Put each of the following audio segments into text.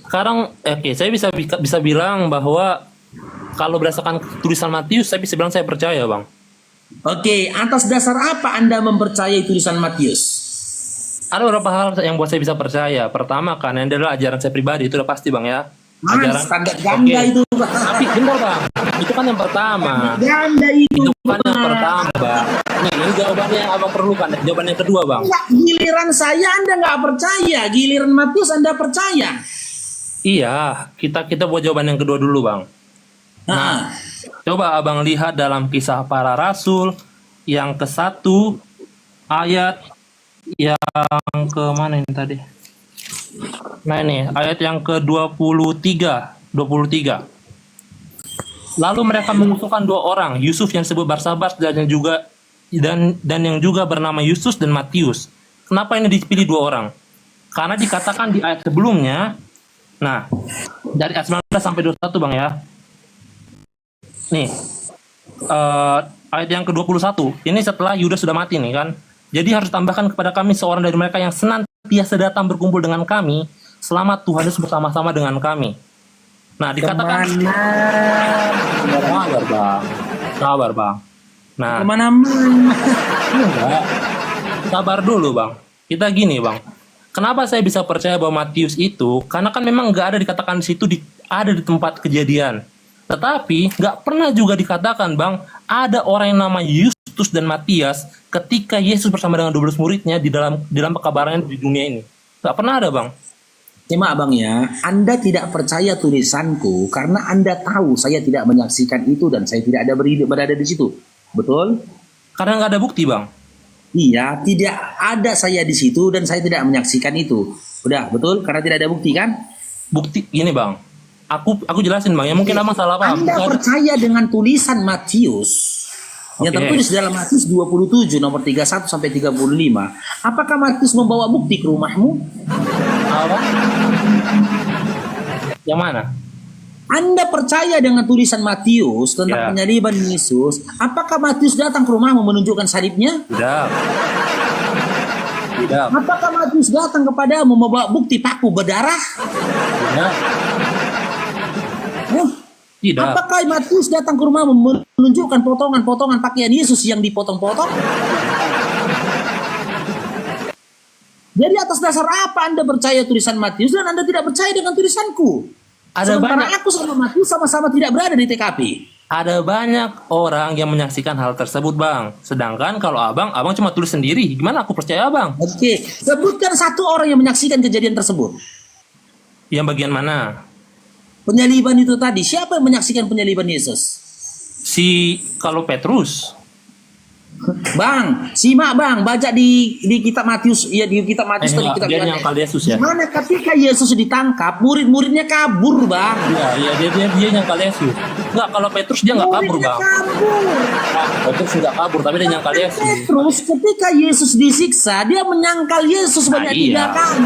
Sekarang, oke, saya bisa bilang bahwa kalau berdasarkan tulisan Matius, saya bisa bilang saya percaya, Bang. Oke, atas dasar apa Anda mempercayai tulisan Matius? Ada beberapa hal yang buat saya bisa percaya. Pertama, kan, yang adalah ajaran saya pribadi, itu udah pasti, Bang, ya. Ajaran standar ganda itu, Bang. Tapi bentar, Bang. Itu kan yang pertama. Ganda itu. Itu kan yang pertama, Bang. Nih, ini jawabannya yang Abang perlukan. Jawaban yang kedua, Bang. Giliran saya Anda nggak percaya, giliran Matius Anda percaya. Iya, kita buat jawaban yang kedua dulu, Bang. Nah, coba Abang lihat dalam Kisah Para Rasul yang ke-1 ayat yang ke mana ini tadi? Nah, ini ayat yang ke-23. Lalu mereka mengusulkan 2 orang, Yusuf yang disebut Barsabas dan yang juga bernama Yusus dan Matius. Kenapa ini dipilih 2 orang? Karena dikatakan di ayat sebelumnya. Nah, dari ayat 19 sampai 21, Bang, ya. Nih, ayat yang ke-21. Ini setelah Yudas sudah mati nih, kan. Jadi harus tambahkan kepada kami seorang dari mereka yang senantiasa datang berkumpul dengan kami selama Tuhan Yesus bersama-sama dengan kami. Nah, dikatakan sabar, Bang. Nah, enggak. Sabar dulu, Bang. Kita gini, Bang. Kenapa saya bisa percaya bahwa Matius itu? Karena kan memang nggak ada dikatakan di situ ada di tempat kejadian. Tetapi nggak pernah juga dikatakan, Bang, ada orang yang nama Justus dan Matias ketika Yesus bersama dengan 12 muridnya di dalam pekabarannya di dunia ini. Nggak pernah ada, Bang. Cuma, Bang, ya, Anda tidak percaya tulisanku karena Anda tahu saya tidak menyaksikan itu dan saya tidak ada berada di situ. Betul? Karena nggak ada bukti, Bang. Iya, tidak ada saya di situ dan saya tidak menyaksikan itu. Udah, betul? Karena tidak ada bukti, kan? Bukti gini, Bang. Aku jelasin, Bang. Ya mungkin Abang salah paham. Anda percaya dengan tulisan Matius yang tertulis dalam Matius 27 nomor 31 sampai 35. Apakah Matius membawa bukti ke rumahmu? Apa? Yang mana? Anda percaya dengan tulisan Matius tentang penyaliban Yesus? Apakah Matius datang ke rumahmu menunjukkan salibnya? Tidak. Apakah Matius datang kepadamu membawa bukti paku berdarah? Tidak. Tidak. Apakah Matius datang ke rumahmu menunjukkan potongan-potongan pakaian Yesus yang dipotong-potong? Jadi atas dasar apa Anda percaya tulisan Matius dan Anda tidak percaya dengan tulisanku? Sementara aku sama Matius sama-sama tidak berada di TKP. Ada banyak orang yang menyaksikan hal tersebut, Bang. Sedangkan kalau abang cuma tulis sendiri. Gimana aku percaya, Bang? Oke, sebutkan 1 orang yang menyaksikan kejadian tersebut. Yang bagian mana? Penyaliban itu tadi. Siapa yang menyaksikan penyaliban Yesus? Kalau Petrus. Bang, simak, Bang, baca di kitab Matius, ya, di kitab Matius tadi kita dia nyangkal Yesus, ya. Mana ketika Yesus ditangkap, murid-muridnya kabur, Bang. Iya, dia nyangkal Yesus. Enggak, kalau Petrus dia nggak kabur, Bang. Petrus nggak kabur, tapi dia nyangkal Yesus. Petrus ketika Yesus disiksa, dia menyangkal Yesus banyak 3 kali.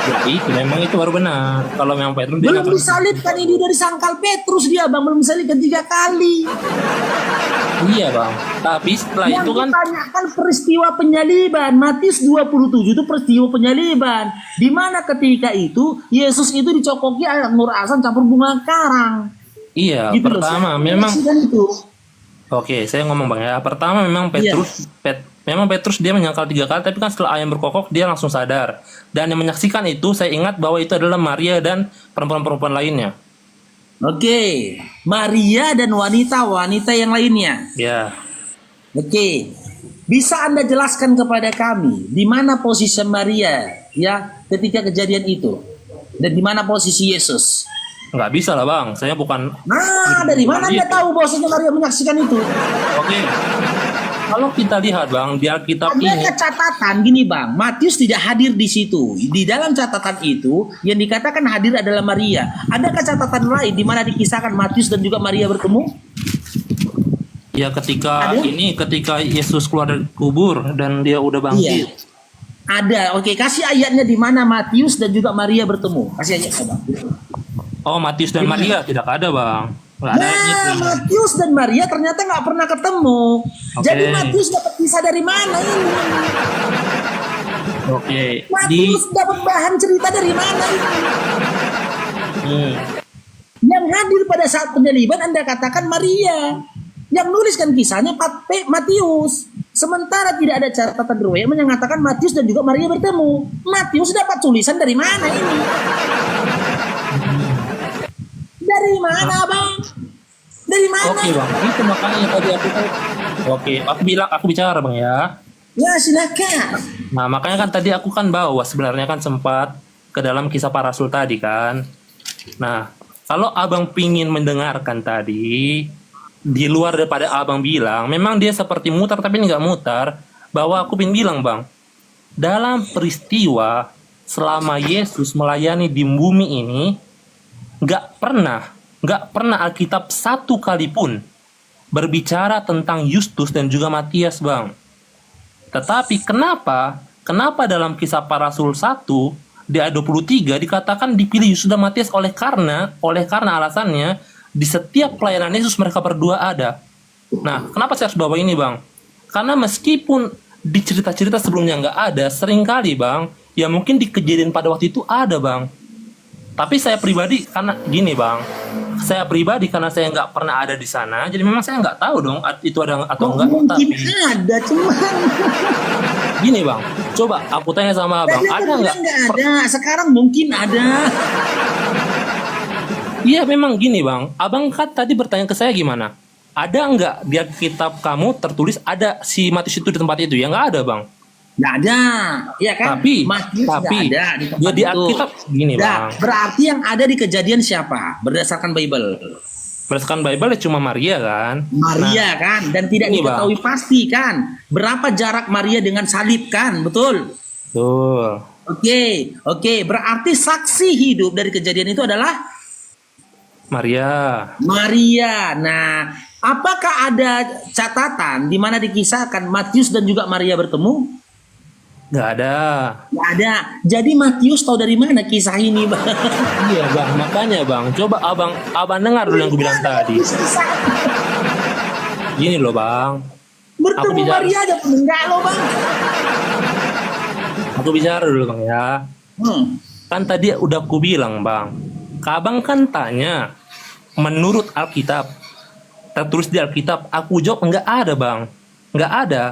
Ya, itu memang itu baru benar. Kalau memang Petrus dia belum disalibkan, ini dari sangkal Petrus dia, Bang, belum disalibkan 3 kali. Iya, Bang. Tapi setelah yang itu kan ditanyakan peristiwa penyaliban. Matius 27 itu peristiwa penyaliban. Di mana ketika itu Yesus itu dicokoki air nur asam campur bunga karang. Iya, gitu pertama memang itu. Oke, saya ngomong, Bang, ya. Pertama memang Petrus dia menyangkal 3 kali, tapi kan setelah ayam berkokok dia langsung sadar. Dan yang menyaksikan itu saya ingat bahwa itu adalah Maria dan perempuan-perempuan lainnya. Oke, Maria dan wanita-wanita yang lainnya. Ya. Oke, bisa Anda jelaskan kepada kami di mana posisi Maria, ya, ketika kejadian itu, dan di mana posisi Yesus? Nggak bisa lah, Bang. Saya bukan. Nah, dari mana Anda tahu bahwasanya Maria menyaksikan itu? Oke. Kalau kita lihat, Bang, di Alkitab ini. Ada catatan gini, Bang. Matius tidak hadir di situ. Di dalam catatan itu yang dikatakan hadir adalah Maria. Adakah catatan lain di mana dikisahkan Matius dan juga Maria bertemu? Ya, ketika Yesus keluar dari kubur dan dia udah bangkit. Iya. Ada. Oke, kasih ayatnya di mana Matius dan juga Maria bertemu. Kasih ayatnya, Bang. Oh, Matius dan Maria tidak ada, Bang. Matius dan Maria ternyata nggak pernah ketemu. Jadi Matius dapat kisah dari mana ini? Oke. Matius dapat bahan cerita dari mana ini? Yang hadir pada saat penyaliban Anda katakan Maria. Yang nuliskan kisahnya Matius. Sementara tidak ada catatan riwayat yang mengatakan Matius dan juga Maria bertemu. Matius dapat tulisan dari mana ini? Dari mana, Bang? Dari mana? Oke bang, itu makanya tadi aku bicara bang ya. Ya, silakan. Nah makanya kan tadi aku kan bawa sebenarnya kan sempat ke dalam kisah para rasul tadi kan. Nah kalau abang pingin mendengarkan tadi di luar daripada abang bilang, memang dia seperti mutar tapi nggak mutar. Bahwa aku pingin bilang bang, dalam peristiwa selama Yesus melayani di bumi ini, nggak pernah Alkitab satu kali pun berbicara tentang Yustus dan juga Matias bang. Tetapi kenapa dalam kisah para rasul 1 di ayat 23 dikatakan dipilih Yustus dan Matias oleh karena alasannya di setiap pelayanan Yesus mereka berdua ada. Nah kenapa saya harus bawa ini bang? Karena meskipun di cerita-cerita sebelumnya nggak ada, seringkali bang, ya mungkin di kejadian pada waktu itu ada bang. Tapi saya pribadi karena gini bang, saya nggak pernah ada di sana, jadi memang saya nggak tahu dong itu ada atau enggak. Mungkin Tapi ada, cuman gini bang, coba aku tanya sama abang, tadi ada aku nggak? bilang nggak ada. Sekarang mungkin ada. Iya memang gini bang, abang kan tadi bertanya ke saya gimana? Ada nggak di kitab kamu tertulis ada si Matius itu di tempat itu? Ya nggak ada bang. Nggak ada, ya kan? Matius nggak ada di tempat di itu. Alkitab gini Nah, bang. berarti yang ada di kejadian siapa? Berdasarkan Bible. Berdasarkan Bible ya cuma Maria kan. Maria kan, dan tidak ini, diketahui pasti kan berapa jarak Maria dengan salib kan, betul? Betul. Oke, berarti saksi hidup dari kejadian itu adalah Maria. Nah, apakah ada catatan di mana dikisahkan Matius dan juga Maria bertemu? Nggak ada. Nggak ada. Jadi Matius tahu dari mana kisah ini, Bang? Iya bang, makanya bang, coba abang dengar dulu yang gue bilang tadi. Gini loh bang, Bertemu Maria aja pun enggak loh, Bang. aku bicara dulu bang ya. Kan tadi udah aku bilang bang, abang kan tanya menurut Alkitab, tertulis di Alkitab, aku jawab nggak ada bang, nggak ada.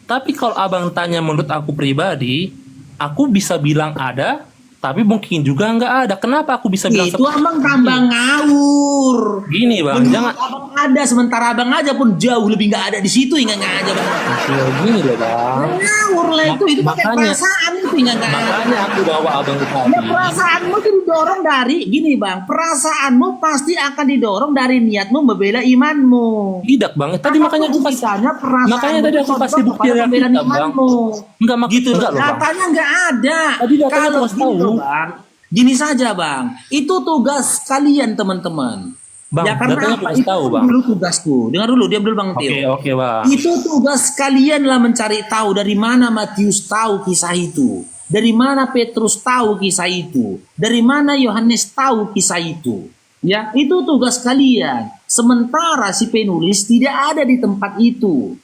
Tapi kalau abang tanya menurut aku pribadi, aku bisa bilang ada, tapi mungkin juga nggak ada. Kenapa aku bisa bilang Itu abang tambah ngawur. Gini bang, Menurut jangan. abang ada, sementara abang aja pun jauh lebih nggak ada di situ, nggak aja, Bang. Ya, gini loh bang. Ngawur lah itu pakai Makanya- perasaan itu nggak ada. Makanya aku bawa abang ke tadi. Ya, perasaanmu itu didorong dari gini, Bang. Perasaanmu pasti akan didorong dari niatmu membela imanmu. Tidak bang, tadi makanya aku kasih. Makanya tadi aku kasih bukti dari Alkitab, Bang. Enggak Gitu, enggak loh bang. datanya nggak ada. Tadi datanya Kalau aku kasih tahu. gitu, Bang, gini saja, Bang. Itu tugas kalian, teman-teman. Bang, Ya karena datanya aku apa? kasih Itu tahu, Bang. dulu tugasku. Dengar dulu, diam dulu, Bang Tio. Oke bang. Itu tugas kalian lah mencari tahu dari mana Matius tahu kisah itu. Dari mana Petrus tahu kisah itu. Dari mana Yohanes tahu kisah itu. Ya, itu tugas kalian. Sementara si penulis tidak ada di tempat itu.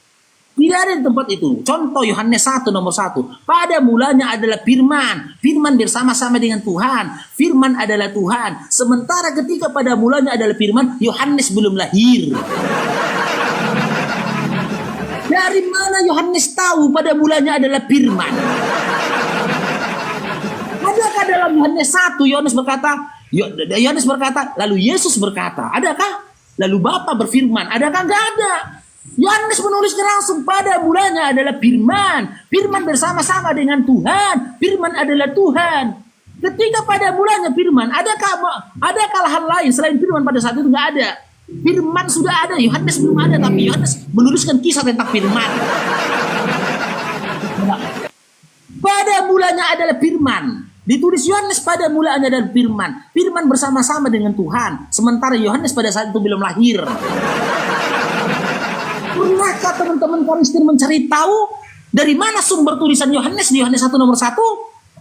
Tidak ada di tempat itu. Contoh Yohanes 1 nomor 1. Pada mulanya adalah firman. Firman bersama-sama dengan Tuhan. Firman adalah Tuhan. Sementara ketika pada mulanya adalah firman, Yohanes belum lahir. Dari mana Yohanes tahu pada mulanya adalah firman? Adakah dalam Yohanes 1 Yohanes berkata, lalu Yesus berkata, adakah? Lalu Bapa berfirman, adakah? Enggak ada. Yohanes menulisnya langsung, pada mulanya adalah firman. Firman bersama-sama dengan Tuhan. Firman adalah Tuhan. Ketika pada mulanya firman, adakah hal lain selain firman pada saat itu? Enggak ada. Firman sudah ada, Yohanes belum ada, tapi Yohanes menuliskan kisah tentang firman. Pada mulanya adalah firman. Ditulis Yohanes pada mulanya adalah firman. Firman bersama-sama dengan Tuhan. Sementara Yohanes pada saat itu belum lahir. Pernahkah teman-teman Kristen mencari tahu dari mana sumber tulisan Yohanes di Yohanes 1 nomor 1?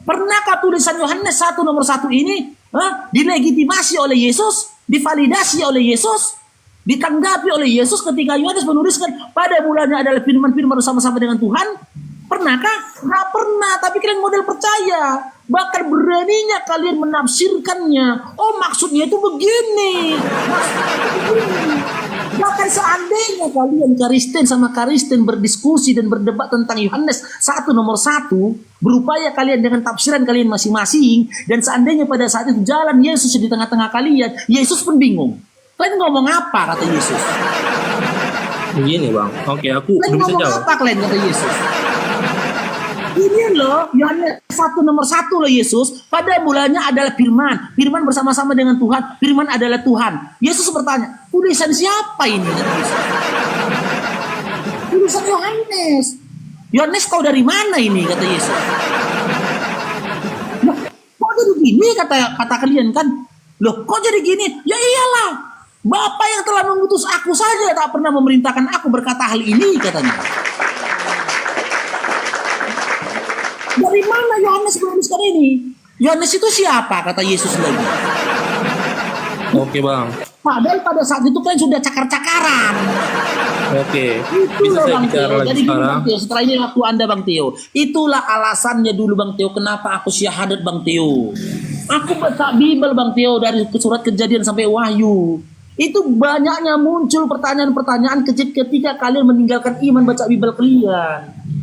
Pernahkah tulisan Yohanes 1 nomor 1 ini dilegitimasi oleh Yesus? Divalidasi oleh Yesus? Ditanggapi oleh Yesus ketika Yohanes menuliskan pada mulanya adalah firman-firman bersama-sama dengan Tuhan? Pernahkah? Nggak pernah, tapi kalian model percaya. Bahkan beraninya kalian menafsirkannya. Oh, maksudnya itu begini. Maksudnya itu begini. Bahkan seandainya kalian Kristen sama Kristen berdiskusi dan berdebat tentang Yohanes 1 nomor 1, berupaya kalian dengan tafsiran kalian masing-masing, dan seandainya pada saat itu jalan Yesus di tengah-tengah kalian, Yesus pun bingung. Kalian ngomong apa, kata Yesus? Begini bang, oke aku Kalian udah bisa ngomong jawab. apa kalian, kata Yesus? Ini loh, Yohanes 1 nomor 1 loh Yesus. Pada mulanya adalah firman. Firman bersama-sama dengan Tuhan. Firman adalah Tuhan. Yesus bertanya, tulisan siapa ini? Kata Yesus. Tulisan Yohanes. Yohanes tahu dari mana ini? Kata Yesus. Loh, kok jadi gini? Kata kalian kan. Loh, kok jadi gini? Ya iyalah. Bapa yang telah mengutus aku saja tak pernah memerintahkan aku berkata hal ini, katanya. Dari mana Yohanes menuliskan ini? Yohanes itu siapa? Kata Yesus lagi. Oke bang, Padahal pada saat itu kan sudah cakar-cakaran. oke. Itu Bisa loh saya Bang bicara Teo. lagi Jadi gini sekarang? Bang Teo, setelah ini waktu Anda Bang Teo. Itulah alasannya dulu Bang Teo kenapa aku syahadat Bang Teo. Aku baca Bible Bang Teo dari surat Kejadian sampai Wahyu. Itu banyaknya muncul pertanyaan-pertanyaan ketika kalian meninggalkan iman baca Bible kalian.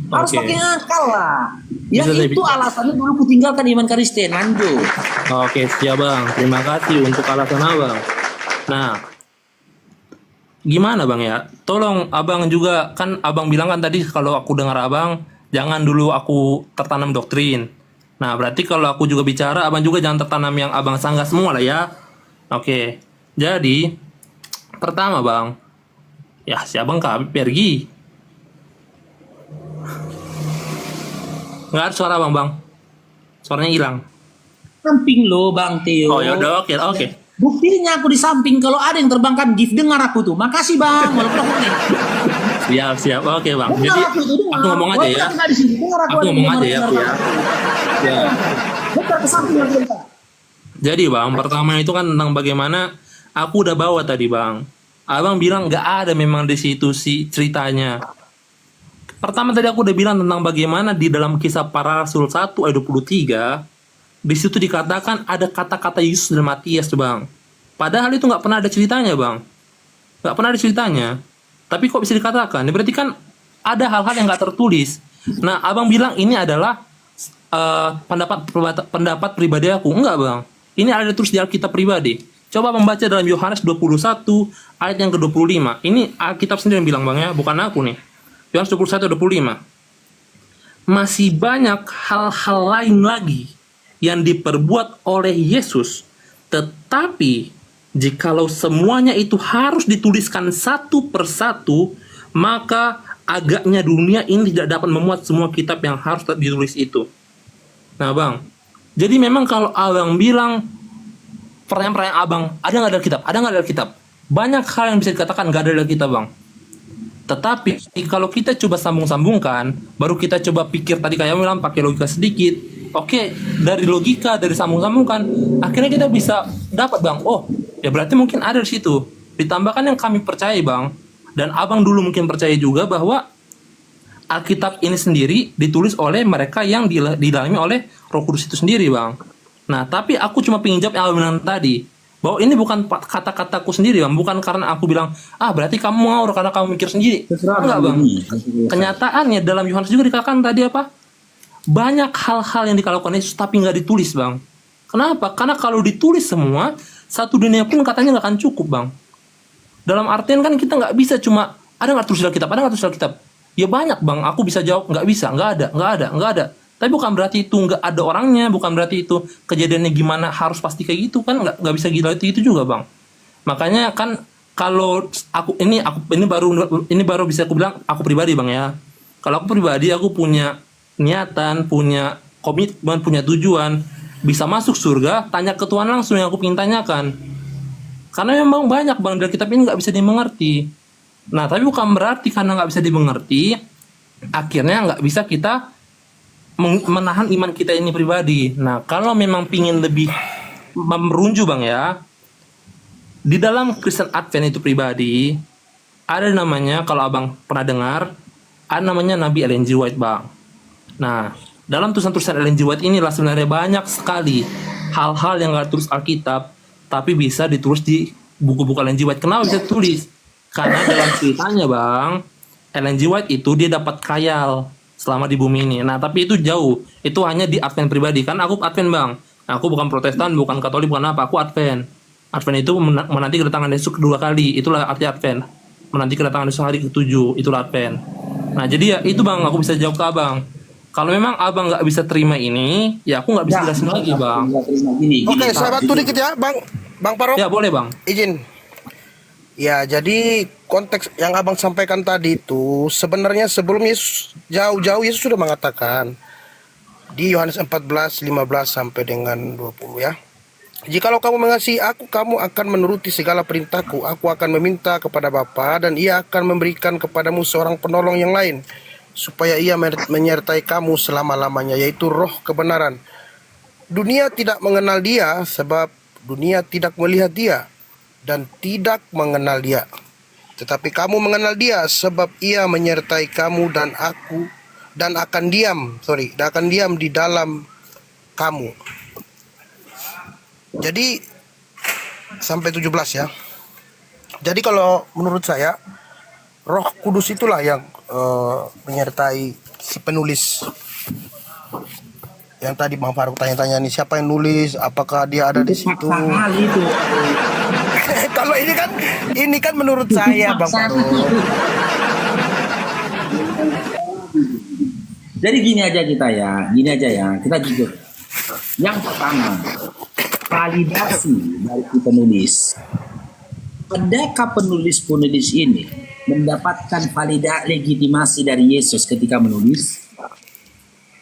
Harus Oke. pakai akal lah. Ya Bisa saya itu alasannya dulu ku tinggalkan iman Kristen. Lanjut. Oke, siap bang. Terima kasih untuk alasan abang. Nah, gimana bang ya? Tolong abang juga, kan abang bilang kan tadi kalau aku dengar abang, jangan dulu aku tertanam doktrin. Nah, berarti kalau aku juga bicara, abang juga jangan tertanam yang abang sanggah semua lah ya. Oke, jadi pertama bang, ya si abang pergi. Nggak ada suara bang. Suaranya hilang. Samping lo Bang Teo. Oh ya udah, oke. Buktinya aku di samping. Kalau ada yang terbangkan gift dengar aku tuh. Makasih Bang. Walaupun aku nih. Siap, oke bang. Dengar Jadi aku tuh, dengar. aku ngomong aja ya. Walaupun aku nggak di sini, dengar Aku ada ngomong yang aja ya, dengar. aku ya. Ya. Bentar ke samping aku bentar. Jadi bang, pertama itu kan tentang bagaimana aku udah bawa tadi bang. Abang bilang nggak ada memang di situ si ceritanya. Pertama tadi aku udah bilang tentang bagaimana di dalam kisah para rasul 1 ayat 23, di situ dikatakan ada kata-kata Yesus dan Matias bang. Padahal itu nggak pernah ada ceritanya bang. Nggak pernah ada ceritanya. Tapi kok bisa dikatakan? Ya, berarti kan ada hal-hal yang nggak tertulis. Nah, abang bilang ini adalah pendapat pribadi aku. Enggak bang. Ini ada terus di Alkitab pribadi. Coba membaca dalam Yohanes 21 ayat yang ke-25. Ini Alkitab sendiri yang bilang bang ya, bukan aku nih. Yohanes 21 ayat 25. Masih banyak hal-hal lain lagi yang diperbuat oleh Yesus, tetapi jikalau semuanya itu harus dituliskan satu persatu, maka agaknya dunia ini tidak dapat memuat semua kitab yang harus ditulis itu. Nah bang, jadi memang kalau abang bilang pertanyaan abang, ada nggak ada kitab? Ada nggak ada kitab? Banyak hal yang bisa dikatakan nggak ada kitab bang. Tetapi kalau kita coba sambung-sambungkan, baru kita coba pikir tadi kayak bilang pakai logika sedikit. Oke, dari logika, dari sambung-sambungkan, akhirnya kita bisa dapat bang. Oh, ya berarti mungkin ada di situ. Ditambahkan yang kami percaya bang, dan abang dulu mungkin percaya juga bahwa Alkitab ini sendiri ditulis oleh mereka yang didalami oleh Roh Kudus itu sendiri bang. Nah, tapi aku cuma pengen jawab yang abang bilang tadi, bahwa ini bukan kata-kataku sendiri bang, bukan karena aku bilang berarti kamu ngawur karena kamu mikir sendiri. Enggak bang. Kenyataannya dalam Yohanes juga dikatakan tadi apa? Banyak hal-hal yang dikatakan Yesus tapi nggak ditulis bang. Kenapa? Karena kalau ditulis semua, satu dunia pun katanya nggak akan cukup bang. Dalam artian kan kita nggak bisa cuma ada nggak tulis Alkitab, ada nggak tulis Alkitab? Ya banyak bang. Aku bisa jawab nggak bisa, nggak ada. Tapi bukan berarti itu nggak ada orangnya, bukan berarti itu kejadiannya gimana harus pasti kayak gitu kan, nggak bisa gila itu juga bang. Makanya kan kalau ini baru bisa aku bilang aku pribadi bang ya. Kalau aku pribadi aku punya niatan, punya komitmen, punya tujuan bisa masuk surga, tanya ke Tuhan langsung yang aku ingin tanyakan. Karena memang banyak bang dari kitab ini nggak bisa dimengerti. Nah tapi bukan berarti karena nggak bisa dimengerti, akhirnya nggak bisa kita menahan iman kita ini pribadi. Nah, kalau memang pingin lebih merunju bang ya, di dalam Kristen Advent itu pribadi ada namanya, kalau abang pernah dengar, ada namanya Nabi Ellen G. White bang. Nah, dalam tulisan-tulisan Ellen G. White inilah sebenarnya banyak sekali hal-hal yang nggak tulis Alkitab, tapi bisa ditulis di buku-buku Ellen G. White. Kenapa bisa tulis? Karena dalam ceritanya Bang, Ellen G. White itu dia dapat khayal selama di bumi ini. Nah, tapi itu jauh. Itu hanya di Advent pribadi. Kan aku Advent Bang. Aku bukan Protestan, bukan Katolik, bukan apa. Aku Advent. Advent itu menanti kedatangan Yesus kedua kali. Itulah arti Advent. Menanti kedatangan Yesus hari ke-7. Itulah Advent. Nah, jadi ya itu Bang, aku bisa jawab ke Abang. Kalau memang Abang nggak bisa terima ini, ya aku nggak bisa jelasin lagi Bang. Oke, saya bantu dikit ya, Bang Parok. Ya boleh Bang. Izin. Ya, jadi konteks yang Abang sampaikan tadi itu sebenarnya sebelum Yesus jauh-jauh Yesus sudah mengatakan di Yohanes 14, 15 sampai dengan 20 ya. Jikalau kamu mengasihi aku, kamu akan menuruti segala perintahku. Aku akan meminta kepada Bapa dan ia akan memberikan kepadamu seorang penolong yang lain, supaya ia menyertai kamu selama-lamanya, yaitu Roh kebenaran. Dunia tidak mengenal dia sebab dunia tidak melihat dia dan tidak mengenal dia. Tetapi kamu mengenal dia sebab ia menyertai kamu dan akan diam di dalam kamu. Jadi sampai 17 ya. Jadi kalau menurut saya Roh Kudus itulah yang menyertai si penulis. Yang tadi Bang Faruk tanya-tanya nih, siapa yang nulis, apakah dia ada di situ? Itu. Kalau ini kan menurut saya Bang Faruk. Jadi gini aja ya, kita jujur. Yang pertama, validasi dari penulis. Adakah penulis-penulis ini mendapatkan legitimasi dari Yesus ketika menulis?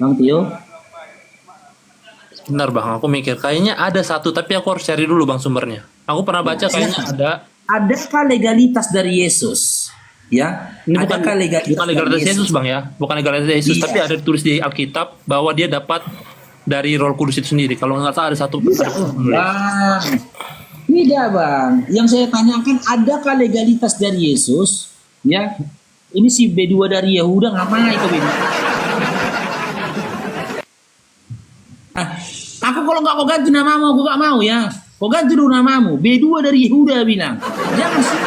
Bang Tio? Benar Bang, aku mikir kayaknya ada satu, tapi aku harus cari dulu Bang sumbernya. Aku pernah baca kayaknya ada. Adakah legalitas dari Yesus? Ya, Ini adakah bukan legalitas Yesus Bang ya, bukan legalitas Yesus, Iya. tapi ada tulis di Alkitab bahwa dia dapat dari Roh Kudus itu sendiri. Kalau nggak salah ada satu. Bang, tidak Bang. Yang saya tanyakan, adakah legalitas dari Yesus? Ya, ini si B2 dari Yehuda ngapain itu Bang? Aku kalau nggak kau ganti namamu, aku nggak mau ya. Kau ganti dulu namamu. B2 dari Yehuda bilang. Jangan sih.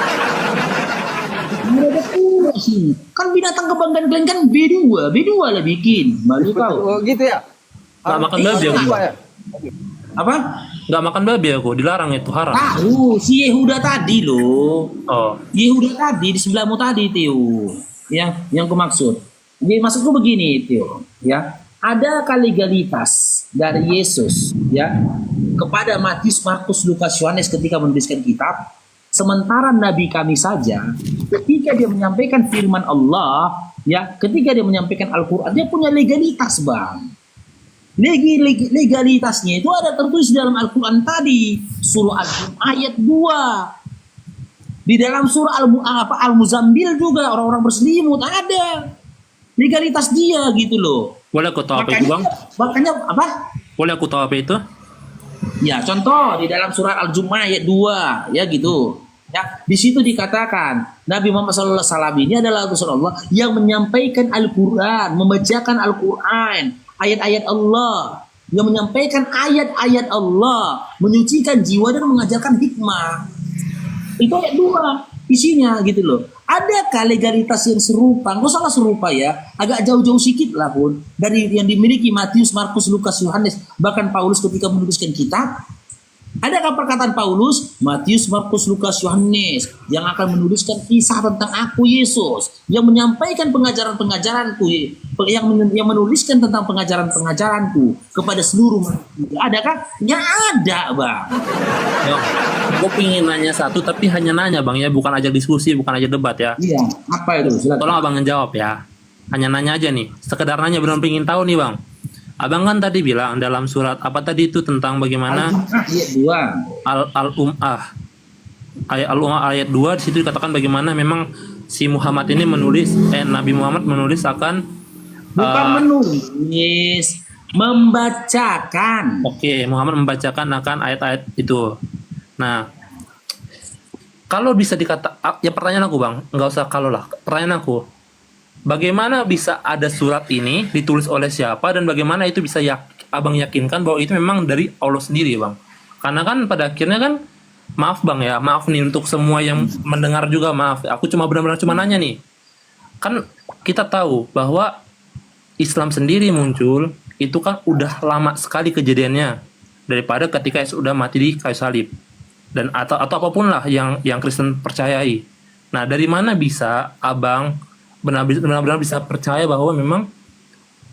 Ada pura sih. Kan binatang kebanggaan kalian kan B2 lah bikin. Malu kau. Oh gitu ya. Nggak makan babi aku. Ya? Apa? Nggak makan babi aku, dilarang itu haram. Tahu si Yehuda tadi loh. Oh, Yehuda tadi di sebelahmu tadi Tio. Yang aku maksud. Jadi maksudku begini Tio, ya. Adakah legalitas dari Yesus ya kepada Matius, Markus, Lukas, Yohanes ketika menuliskan kitab? Sementara nabi kami saja ketika dia menyampaikan firman Allah, ya, ketika dia menyampaikan Al-Qur'an, dia punya legalitas, Bang. Legalitasnya itu ada tertulis di dalam Al-Qur'an tadi, surah Al-Jum ayat 2. Di dalam surah Al-Muzammil juga orang-orang berselimut ada legalitas dia gitu loh. boleh aku tahu apa itu Bang? Makanya apa? Boleh aku tahu apa itu? Ya, contoh di dalam surat Al-Jumu'ah ayat 2 ya gitu. Ya, di situ dikatakan Nabi Muhammad SAW ini adalah Rasulullah yang menyampaikan Al-Qur'an, membacakan Al-Qur'an, ayat-ayat Allah, yang menyampaikan ayat-ayat Allah, menyucikan jiwa dan mengajarkan hikmah. Itu ayat 2 isinya gitu loh. Adakah legalitas yang serupa? Nggak salah serupa ya, agak jauh-jauh sedikit lah pun dari yang dimiliki Matius, Markus, Lukas, Yohanes, bahkan Paulus ketika menuliskan kitab. Adakah perkataan Paulus, Matius, Markus, Lukas, Yohanes yang akan menuliskan kisah tentang aku Yesus, yang menyampaikan pengajaran-pengajaranku, yang menuliskan tentang pengajaran-pengajaranku kepada seluruh manusia? Adakah? Nggak ada, Bang. Yo, aku pingin nanya satu, tapi hanya nanya Bang ya, bukan ajak diskusi, bukan ajak debat ya. Iya, apa itu? Silakan. Tolong Abang ngejawab ya. Hanya nanya aja nih, sekedar nanya, benar pingin tahu nih Bang. Abang kan tadi bilang dalam surat apa tadi itu tentang bagaimana Ayat 2. Al-Umah ayat 2 di situ dikatakan bagaimana memang si Muhammad ini menulis Nabi Muhammad menulis akan Bukan menulis, membacakan. Oke, Muhammad membacakan akan ayat-ayat itu. Nah, kalau bisa dikata ya pertanyaan aku Bang, nggak usah kalau lah. Pertanyaan aku, bagaimana bisa ada surat ini ditulis oleh siapa dan bagaimana itu bisa abang yakinkan bahwa itu memang dari Allah sendiri bang? Karena kan pada akhirnya kan, maaf bang ya, maaf nih untuk semua yang mendengar juga, maaf. Aku cuma benar-benar cuma nanya nih. Kan kita tahu bahwa Islam sendiri muncul itu kan udah lama sekali kejadiannya daripada ketika Yesus udah mati di kayu salib dan atau apapun lah yang Kristen percayai. Nah, dari mana bisa abang benar-benar bisa percaya bahwa memang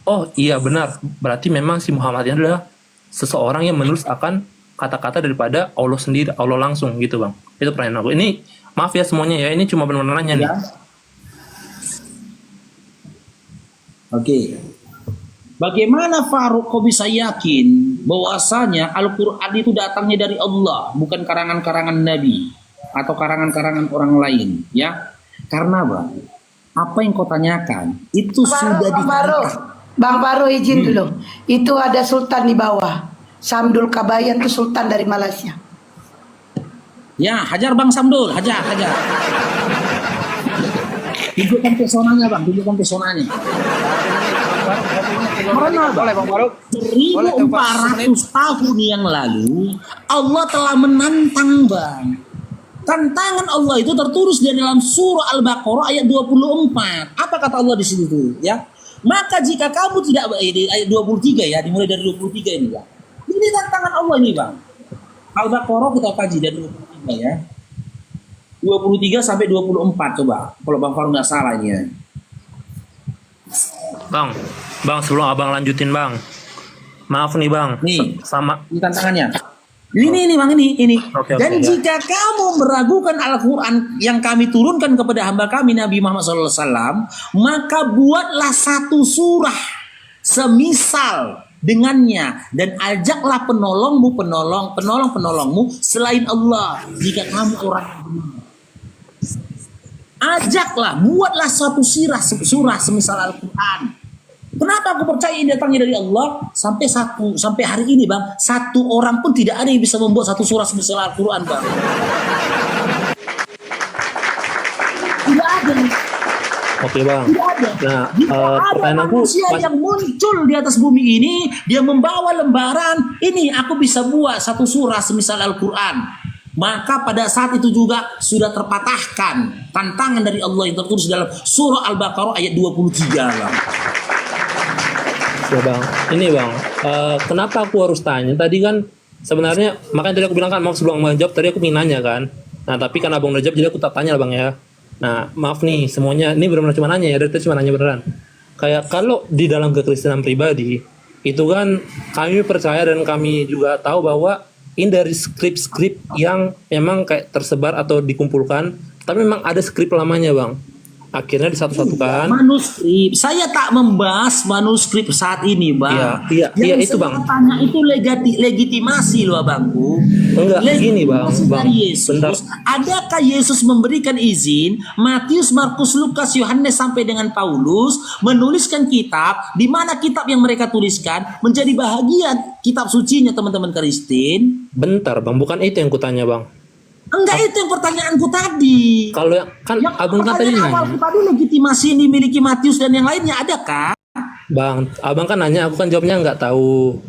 oh iya benar, berarti memang si Muhammad ini adalah seseorang yang menulis akan kata-kata daripada Allah sendiri, Allah langsung gitu bang. Itu pertanyaan aku. Ini maaf ya semuanya ya, ini cuma benar-benar nanya nih. Ya. Oke. Bagaimana Faruk kau bisa yakin bahwasanya Al-Quran itu datangnya dari Allah, bukan karangan-karangan Nabi atau karangan-karangan orang lain, ya? Karena bang, apa yang kau tanyakan itu sudah ditanya. Bang Baru izin dulu. Itu ada sultan di bawah. Samdul Kabayan itu sultan dari Malaysia. Ya, hajar Bang Samdul, hajar. Tunjukkan pesonanya bang, tunjukkan pesonanya. Karena Boleh Bang Faruk? 1400 tahun yang lalu Allah telah menantang bang. Tantangan Allah itu tertulis di dalam surah Al-Baqarah ayat 24. Apa kata Allah di situ ya? Maka jika kamu tidak ayat 23 ya, dimulai dari 23 ini bang. Ini tantangan Allah ini bang. Al-Baqarah kita kaji dari 23 ya. 23 sampai 24 coba. Kalau Bang Faruk nggak salah ini ya. Bang, sebelum abang lanjutin bang, maaf nih bang, Nih. sama Ini tantangannya. Ini bang ini. Oke, Dan ya. jika kamu meragukan Al-Quran yang kami turunkan kepada hamba kami Nabi Muhammad SAW, maka buatlah satu surah semisal dengannya dan ajaklah penolongmu selain Allah jika kamu orang yang benar. Ajaklah, buatlah satu surah semisal Al-Quran. Kenapa aku percaya ini datangnya dari Allah? Sampai hari ini bang, satu orang pun tidak ada yang bisa membuat satu surah semisal Al-Quran bang. Tidak ada. Oke bang. Tidak ada. Nah, Jika ada pertanyaan aku manusia yang muncul di atas bumi ini, dia membawa lembaran, ini aku bisa buat satu surah semisal Al-Quran. Maka pada saat itu juga sudah terpatahkan tantangan dari Allah yang tertulis dalam surah Al-Baqarah ayat 23 bang. ya bang, ini bang, kenapa aku harus tanya? Tadi kan sebenarnya makanya tadi aku bilang kan, mau sebelum abang jawab tadi aku ingin nanya kan. Nah tapi kan abang udah jawab jadi aku tak tanya lah bang ya. Nah maaf nih semuanya, ini benar-benar cuma nanya ya, dari tadi cuma nanya beneran. Kayak kalau di dalam kekristenan pribadi itu kan kami percaya dan kami juga tahu bahwa ini dari skrip-skrip yang memang kayak tersebar atau dikumpulkan, tapi memang ada skrip lamanya bang. Akhirnya disatu-satukan. Manuskrip, saya tak membahas manuskrip saat ini bang. Iya, Yang itu bang. saya tanya itu legitimasi loh abangku. Enggak, gini bang, Legitimasi dari Yesus. bentar. Adakah Yesus memberikan izin Matius, Markus, Lukas, Yohanes sampai dengan Paulus menuliskan kitab di mana kitab yang mereka tuliskan menjadi bahagian kitab sucinya teman-teman Kristen? Bentar bang, bukan itu yang kutanya bang. Enggak, itu yang pertanyaanku tadi. Kalau yang kan Yang abang kan tadi pertanyaan nanya, awalku tadi legitimasi yang dimiliki Matius dan yang lainnya adakah? bang, abang kan nanya, aku kan jawabnya nggak tahu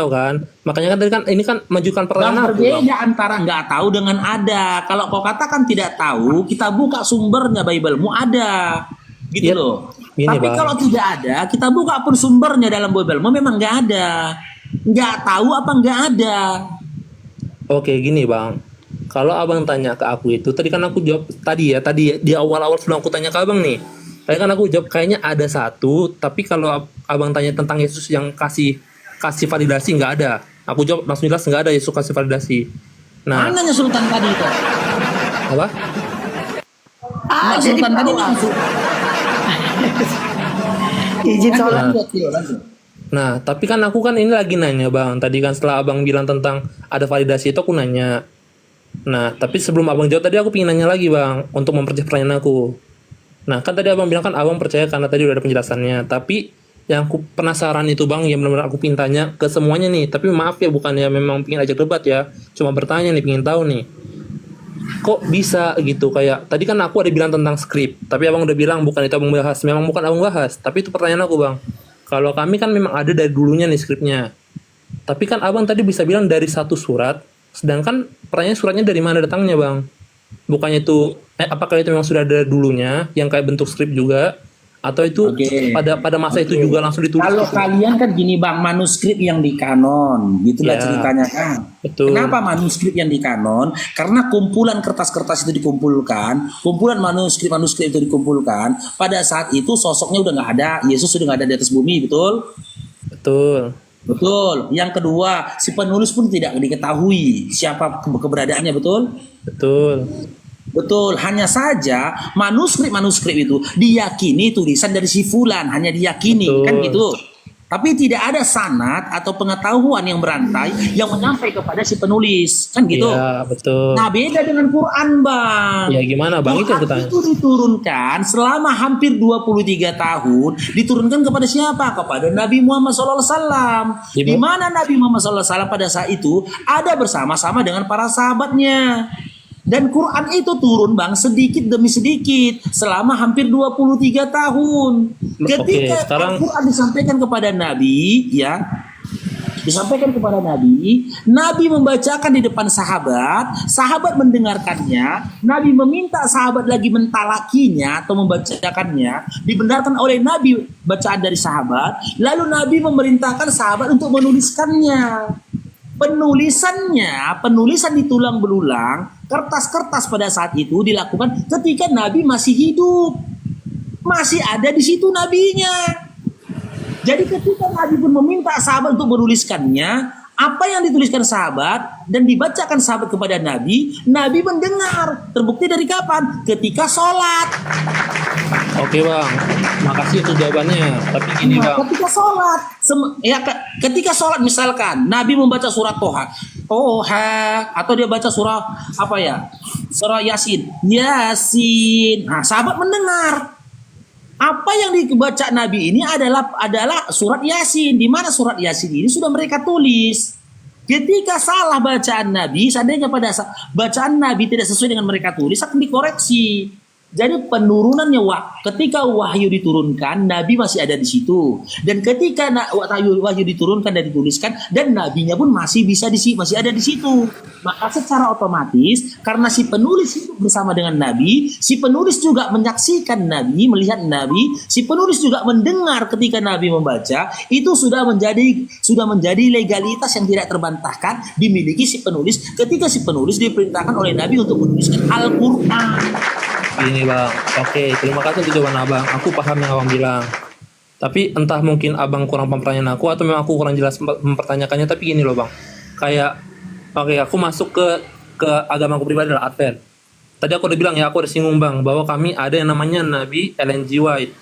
kan. Makanya kan tadi kan ini kan majukan Bang, pertanyaan aku bang. berbeda antara nggak tahu dengan ada. Kalau kau katakan tidak tahu, kita buka sumbernya Bible-mu ada. Gitu Ya, loh. gini, Tapi Bang. kalau tidak ada, kita buka pun sumbernya dalam Bible-mu memang nggak ada. Nggak tahu apa nggak ada. Oke gini bang, kalau abang tanya ke aku itu tadi kan aku jawab tadi di awal-awal sebelum aku tanya ke abang nih, tadi kan aku jawab kayaknya ada satu, tapi kalau abang tanya tentang Yesus yang kasih validasi nggak ada, aku jawab langsung jelas nggak ada Yesus kasih validasi. Nah Mananya Sultan tadi itu? apa? Nah, Jadi Sultan tadi bawah. langsung. Izin sholat. Lanjut. Nah, tapi kan aku kan ini lagi nanya bang. Tadi kan setelah abang bilang tentang ada validasi itu aku nanya. Nah, tapi sebelum abang jawab tadi aku pengen nanya lagi bang. Untuk memperjelas pertanyaan aku. Nah, kan tadi abang bilang kan abang percaya karena tadi udah ada penjelasannya. Tapi yang aku penasaran itu bang, yang benar-benar aku pengen tanya ke semuanya nih. Tapi maaf ya, bukannya memang pengen ajak debat ya. Cuma bertanya nih, pengen tahu nih. kok bisa gitu, kayak tadi kan aku ada bilang tentang skrip, tapi abang udah bilang bukan itu abang bahas. Memang bukan abang bahas, tapi itu pertanyaan aku bang. Kalau kami kan memang ada dari dulunya nih skripnya, tapi kan abang tadi bisa bilang dari satu surat, sedangkan pertanyaan suratnya dari mana datangnya bang? Bukannya itu apakah itu memang sudah ada dulunya yang kayak bentuk skrip juga, atau itu Oke. pada masa itu juga langsung ditulis Kalau gitu? kalian kan gini bang, manuskrip yang di kanon, gitulah Ya, ceritanya kan. betul. Kenapa manuskrip yang di kanon? Karena kumpulan kertas-kertas itu dikumpulkan, kumpulan manuskrip-manuskrip itu dikumpulkan. Pada saat itu sosoknya udah nggak ada, Yesus sudah nggak ada di atas bumi, betul? Betul. Betul. Yang kedua, si penulis pun tidak diketahui siapa keberadaannya, betul? Betul. Betul, hanya saja manuskrip-manuskrip itu diyakini tulisan dari si fulan, hanya diyakini, Betul. kan gitu. Tapi tidak ada sanad atau pengetahuan yang berantai yang menyampaikan kepada si penulis, kan gitu. Iya, betul. Nah, beda dengan Quran, Bang. Ya gimana bang, itu yang Quran kutanya. itu diturunkan selama hampir 23 tahun, diturunkan kepada siapa? Kepada Nabi Muhammad SAW. Iya, Di Bang. mana Nabi Muhammad SAW pada saat itu ada bersama-sama dengan para sahabatnya. Dan Quran itu turun bang sedikit demi sedikit selama hampir 23 tahun. Ketika sekarang- Al-Quran disampaikan kepada Nabi, ya, disampaikan kepada Nabi, Nabi membacakan di depan sahabat, sahabat mendengarkannya, Nabi meminta sahabat lagi mentalakinya atau membacakannya, dibenarkan oleh Nabi bacaan dari sahabat, lalu Nabi memerintahkan sahabat untuk menuliskannya. Penulisan ditulang berulang, kertas-kertas pada saat itu dilakukan ketika Nabi masih hidup. Masih ada di situ nabinya. Jadi ketika Nabi pun meminta sahabat untuk menuliskannya, apa yang dituliskan sahabat dan dibacakan sahabat kepada Nabi, Nabi mendengar. Terbukti dari kapan? Ketika sholat. Oke bang, makasih untuk jawabannya. Tapi gini Nah, bang, ketika sholat, ketika sholat misalkan Nabi membaca surat Toha, atau dia baca surah apa ya, surah Yasin. Nah, sahabat mendengar. Apa yang dibaca Nabi ini adalah surat Yasin. Di mana surat Yasin ini sudah mereka tulis. Ketika salah bacaan Nabi, seandainya bacaan Nabi tidak sesuai dengan mereka tulis, akan dikoreksi. Jadi penurunannya ketika wahyu diturunkan, Nabi masih ada di situ. Dan ketika wahyu diturunkan dan dituliskan, dan nabinya pun masih ada di situ. Maka secara otomatis karena si penulis hidup bersama dengan Nabi, si penulis juga menyaksikan Nabi, melihat Nabi, si penulis juga mendengar ketika Nabi membaca, itu sudah menjadi legalitas yang tidak terbantahkan dimiliki si penulis ketika si penulis diperintahkan oleh Nabi untuk menuliskan Al-Qur'an. gini bang. Oke, terima kasih untuk jawaban abang. Aku paham yang abang bilang. Tapi entah mungkin abang kurang paham pertanyaan aku atau memang aku kurang jelas mempertanyakannya. Tapi gini loh bang, kayak oke, aku masuk ke agama aku pribadi adalah Advent. Tadi aku udah bilang ya, aku udah singgung bang bahwa kami ada yang namanya Nabi Ellen G. White,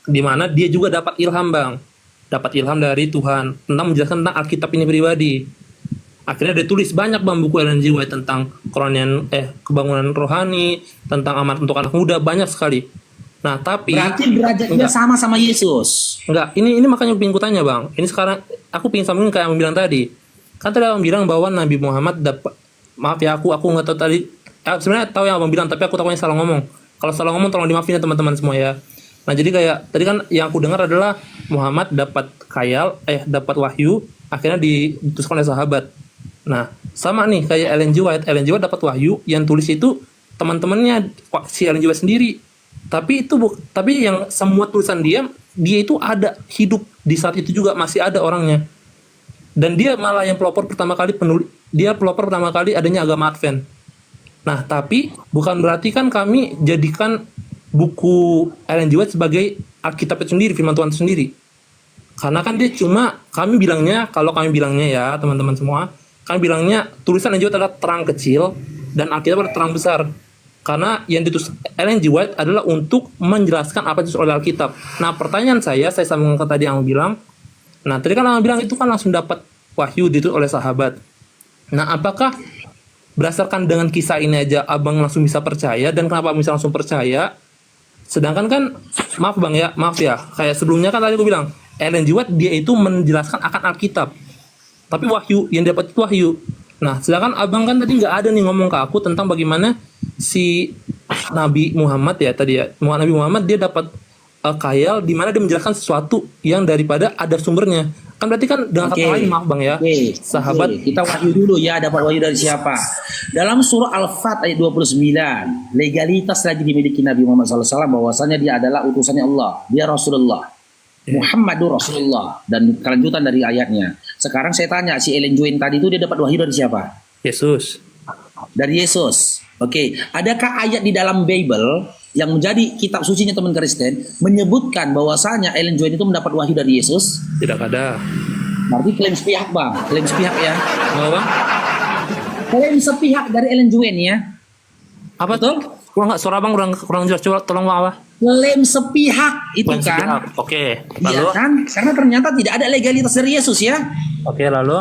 di mana dia juga dapat ilham bang, dapat ilham dari Tuhan tentang menjelaskan tentang Alkitab ini pribadi. Akhirnya dia tulis banyak bang buku Ellen G. White tentang kebangunan rohani, tentang amanat untuk anak muda, banyak sekali. Nah tapi Berarti derajatnya sama Yesus. enggak, ini makanya aku pengen tanya bang. Ini sekarang aku pengen sambungin kayak yang bilang tadi. Kan tadi abang bilang bahwa Nabi Muhammad dapat, maaf ya aku nggak tahu tadi. Sebenarnya tahu yang abang bilang, tapi aku takutnya salah ngomong. Kalau salah ngomong tolong dimaafin ya teman-teman semua ya. Nah jadi kayak tadi kan yang aku dengar adalah Muhammad dapat dapat wahyu, akhirnya dituskan oleh sahabat. Nah sama nih kayak Ellen G. White dapat wahyu, yang tulis itu teman-temannya si Ellen G. White sendiri. Tapi yang semua tulisan dia itu ada hidup di saat itu juga, masih ada orangnya. Dan dia malah yang pelopor pertama kali adanya agama Advent. Nah, tapi bukan berarti kan kami jadikan buku Ellen G. White sebagai Alkitab itu sendiri, firman Tuhan itu sendiri. Karena kan dia kalau kami bilangnya ya, teman-teman semua, kami bilangnya tulisan Ellen G. White adalah terang kecil dan Alkitab adalah terang besar. Karena yang ditulis Ellen G. White adalah untuk menjelaskan apa itu oleh Alkitab. Nah, pertanyaan saya sambungkan ke tadi yang bilang. Nah, tadi kan abang bilang itu kan langsung dapat wahyu ditulis oleh sahabat. Nah, apakah berdasarkan dengan kisah ini aja abang langsung bisa percaya, dan kenapa abang bisa langsung percaya? Sedangkan kan, maaf ya, kayak sebelumnya kan tadi aku bilang, Ellen G. White dia itu menjelaskan akan Alkitab. Tapi wahyu yang dapat itu wahyu. Nah, sedangkan abang kan tadi nggak ada nih ngomong ke aku tentang bagaimana si Nabi Muhammad ya tadi ya. Nabi Muhammad dia dapat khayal di mana dia menjelaskan sesuatu yang daripada ada sumbernya. Kan berarti kan dengan kata lain maaf bang ya, sahabat Kita wahyu dulu ya, dapat wahyu dari siapa? Dalam surah Al-Fat ayat 29, legalitas lagi dimiliki Nabi Muhammad SAW bahwasanya dia adalah utusannya Allah, dia Rasulullah. Muhammadur Rasulullah, dan kelanjutan dari ayatnya. Sekarang saya tanya, si Ellen Join tadi itu dia dapat wahyu dari siapa? Yesus. Dari Yesus. Oke, adakah ayat di dalam Bible yang menjadi kitab sucinya teman Kristen menyebutkan bahwasanya Ellen Join itu mendapat wahyu dari Yesus? Tidak ada. Berarti klaim sepihak bang, klaim sepihak ya. Apa bang? Klaim sepihak dari Ellen Join ya. Apa Betul? tuh? Kurang nggak suara bang kurang jelas, coba tolong bang apa? Klaim sepihak itu Klaim kan? sepihak. Oke. Iya Lalu? kan? Karena ternyata tidak ada legalitas dari Yesus ya. Oke lalu?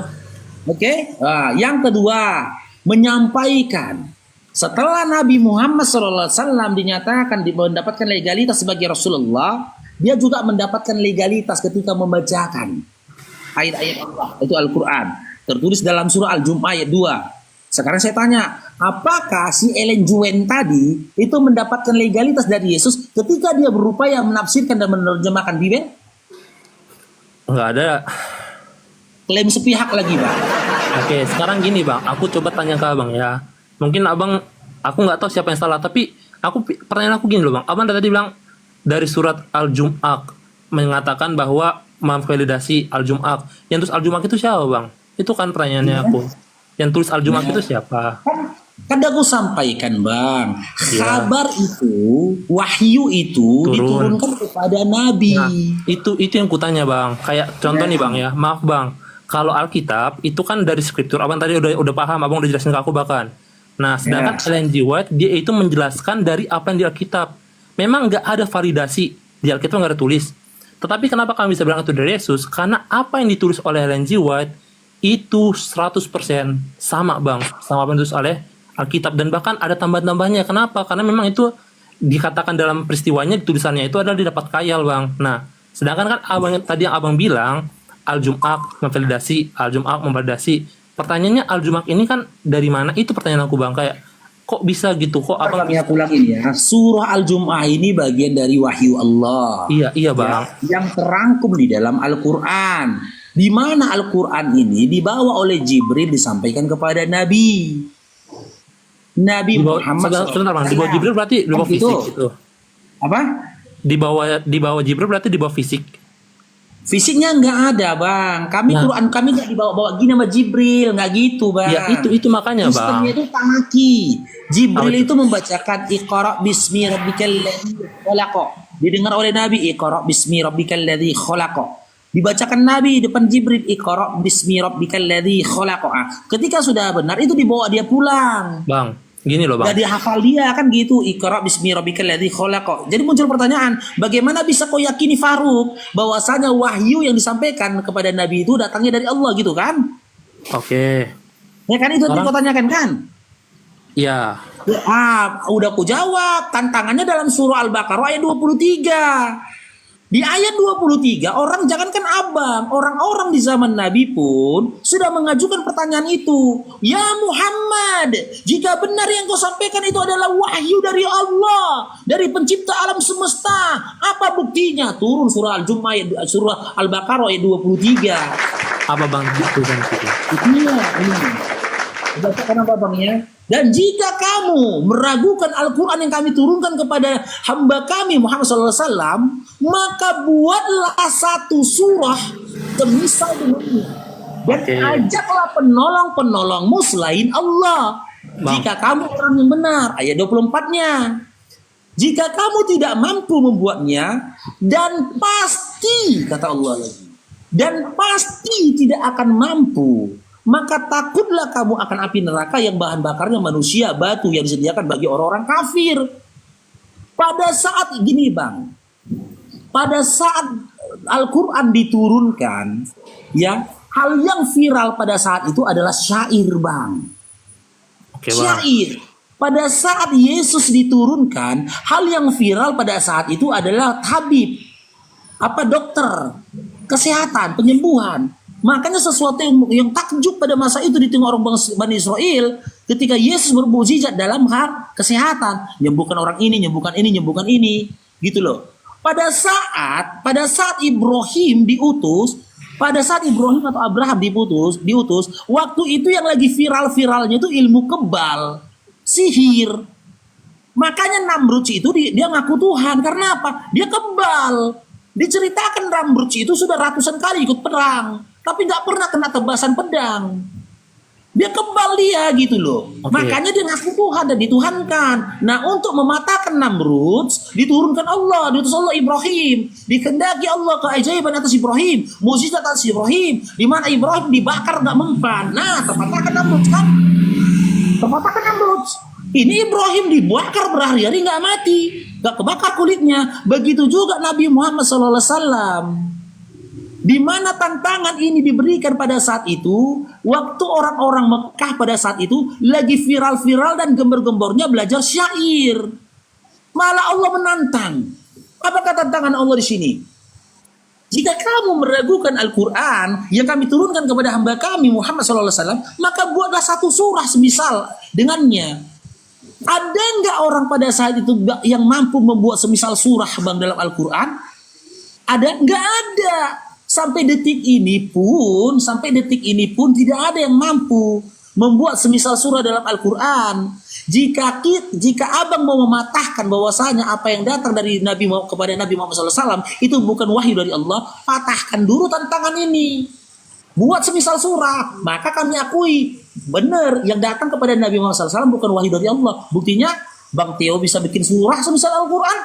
Oke. Nah, yang kedua, menyampaikan setelah Nabi Muhammad SAW dinyatakan mendapatkan legalitas sebagai Rasulullah, dia juga mendapatkan legalitas ketika membacakan ayat-ayat Allah, itu Al-Quran, tertulis dalam surah Al-Jum'ah ayat 2. Sekarang saya tanya, apakah si Ellen Join tadi itu mendapatkan legalitas dari Yesus ketika dia berupaya menafsirkan dan menerjemahkan Bible? Nggak ada. Klaim sepihak lagi bang. Oke, sekarang gini bang, aku coba tanya ke abang ya. Mungkin abang, aku nggak tahu siapa yang salah, tapi pertanyaan aku gini loh bang. Abang tadi bilang dari surat Al-Jum'ah mengatakan bahwa memvalidasi Al-Jum'ah. Yang tulis Al-Jum'ah itu siapa bang? Itu kan pertanyaannya aku. Yang tulis Al-Jum'ah itu siapa? Kan aku sampaikan bang, Ya. kabar itu, wahyu itu Turun. diturunkan kepada Nabi. Nah, itu yang kutanya bang. Kayak contoh nih bang ya, maaf bang. Kalau Alkitab itu kan dari Skriptur. Abang tadi udah paham, abang udah jelasin ke aku bahkan. Nah, sedangkan Ellen G. White dia itu menjelaskan dari apa yang di Alkitab. Memang nggak ada validasi di Alkitab, nggak ada tulis. Tetapi kenapa kami bisa bilang itu dari Yesus? Karena apa yang ditulis oleh Ellen G. White itu 100% sama bang, sama apa yang ditulis oleh Alkitab, dan bahkan ada tambahan-tambahannya. Kenapa? Karena memang itu dikatakan dalam peristiwanya, tulisannya itu adalah didapat khayal bang. Nah, sedangkan kan abang tadi yang abang bilang Al-Jum'ah memvalidasi, Al-Jum'ah memvalidasi. Pertanyaannya Al-Jum'ah ini kan dari mana? Itu pertanyaan aku bang, kayak kok bisa gitu? Kok abang? Aku ulangin ya, surah Al-Jum'ah ini bagian dari wahyu Allah. Iya bang. Yang terangkum di dalam Al-Quran. Di mana Al-Quran ini dibawa oleh Jibril disampaikan kepada Nabi. Nabi Muhammad Sebentar bang, di bawah Jibril berarti di bawah fisik gitu. Apa? Di bawah Jibril berarti di bawah fisik. Fisiknya nggak ada bang. Quran kami nggak dibawa-bawa gini sama Jibril, nggak gitu bang. Ya itu makanya bang. Sistemnya itu tamaki. Jibril itu membacakan Iqra bismi rabbikal ladzi khalaq. Didengar oleh Nabi Iqra bismi rabbikal ladzi khalaq. Dibacakan Nabi depan Jibril Iqra bismi rabbikal ladzi khalaq. Ketika sudah benar itu dibawa dia pulang. Bang, gini loh bang. Gak dihafal dia kan gitu. Iqra bismi rabbikal ladzi khalaq. Jadi muncul pertanyaan, bagaimana bisa kau yakini Faruk bahwasanya wahyu yang disampaikan kepada Nabi itu datangnya dari Allah gitu kan? Oke. Ya kan itu yang kau tanyakan kan? Ya. Udah aku jawab. Tantangannya dalam surah Al-Baqarah ayat 23. Di ayat 23, orang jangankan abang, orang-orang di zaman Nabi pun sudah mengajukan pertanyaan itu. Ya Muhammad, jika benar yang kau sampaikan itu adalah wahyu dari Allah, dari pencipta alam semesta, apa buktinya? Turun surah Al-Jum'ah, surah Al-Baqarah ayat 23. Apa bang? Itu kan itu. Iya, ini. Bacakan apa bang ya? Dan jika kamu meragukan Al-Quran yang kami turunkan kepada hamba kami Muhammad SAW, maka buatlah satu surah semisal dengannya. Dan ajaklah penolong-penolongmu selain Allah. Bang. Jika kamu orang yang benar. Ayat 24-nya. Jika kamu tidak mampu membuatnya, dan pasti, kata Allah lagi, dan pasti tidak akan mampu, maka takutlah kamu akan api neraka yang bahan bakarnya manusia, batu yang disediakan bagi orang-orang kafir. Pada saat gini bang, pada saat Al-Quran diturunkan, ya hal yang viral pada saat itu adalah syair bang. Oke, bang. Syair. Pada saat Yesus diturunkan, hal yang viral pada saat itu adalah tabib, dokter, kesehatan, penyembuhan. Makanya sesuatu yang takjub pada masa itu di tengah orang Bani Israel ketika Yesus bermukjizat dalam hal kesehatan, nyembuhkan orang ini, nyembuhkan ini, gitu loh. Pada saat Ibrahim diutus, pada saat Ibrahim atau Abraham diutus, waktu itu yang lagi viral-viralnya itu ilmu kebal, sihir. Makanya Namrud itu dia ngaku Tuhan karena apa? Dia kebal. Diceritakan Namrud itu sudah ratusan kali ikut perang, tapi nggak pernah kena tebasan pedang. Dia kebal dia gitu loh. Oke. Makanya dia ngaku Tuhan dan dituhankan. Nah, untuk mematahkan Namrud, diturunkan Allah, diutus Allah Ibrahim. Dikehendaki Allah keajaiban atas Ibrahim, mukjizat atas Ibrahim, di mana Ibrahim dibakar nggak mempan. Nah, terpatahkan Namrud kan? Terpatahkan Namrud. Ini Ibrahim dibakar berhari-hari nggak mati, nggak kebakar kulitnya. Begitu juga Nabi Muhammad SAW. Di mana tantangan ini diberikan pada saat itu, waktu orang-orang Mekah pada saat itu lagi viral-viral dan gembar-gembornya belajar syair. Malah Allah menantang. Apakah tantangan Allah di sini? Jika kamu meragukan Al-Quran yang kami turunkan kepada hamba kami Muhammad SAW, maka buatlah satu surah semisal dengannya. Ada nggak orang pada saat itu yang mampu membuat semisal surah bang dalam Al-Quran? Ada? Nggak ada. Sampai detik ini pun tidak ada yang mampu membuat semisal surah dalam Al-Quran. Jika abang mau mematahkan bahwasanya apa yang datang dari kepada Nabi Muhammad SAW itu bukan wahyu dari Allah, patahkan dulu tantangan ini. Buat semisal surah, maka kami akui benar yang datang kepada Nabi Muhammad SAW bukan wahyu dari Allah. Buktinya Bang Theo bisa bikin surah semisal Al-Quran.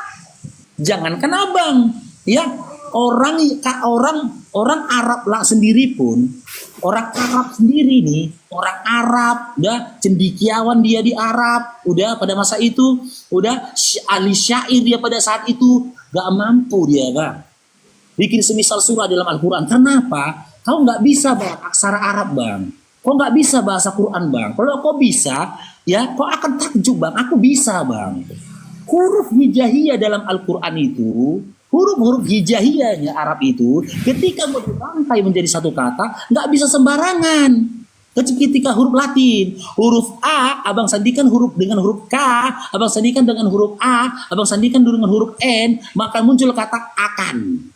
Jangankan abang, ya orang Arab lah sendiri pun, orang Arab sendiri nih, orang Arab, udah cendikiawan dia di Arab, udah pada masa itu, udah ahli syair dia pada saat itu, gak mampu dia bang bikin semisal surah dalam Al-Quran. Kenapa? Kau nggak bisa bang aksara Arab bang, kau nggak bisa bahasa Quran bang. Kalau kau bisa, ya kau akan takjub bang. Aku bisa bang. Huruf hijaiyah dalam Al-Quran itu, huruf-huruf hijaiyahnya Arab itu, ketika mau dirangkai menjadi satu kata, nggak bisa sembarangan. Ketika huruf Latin, huruf A, abang sandikan huruf dengan huruf K, abang sandikan dengan huruf A, abang sandikan dengan huruf N, maka muncul kata akan.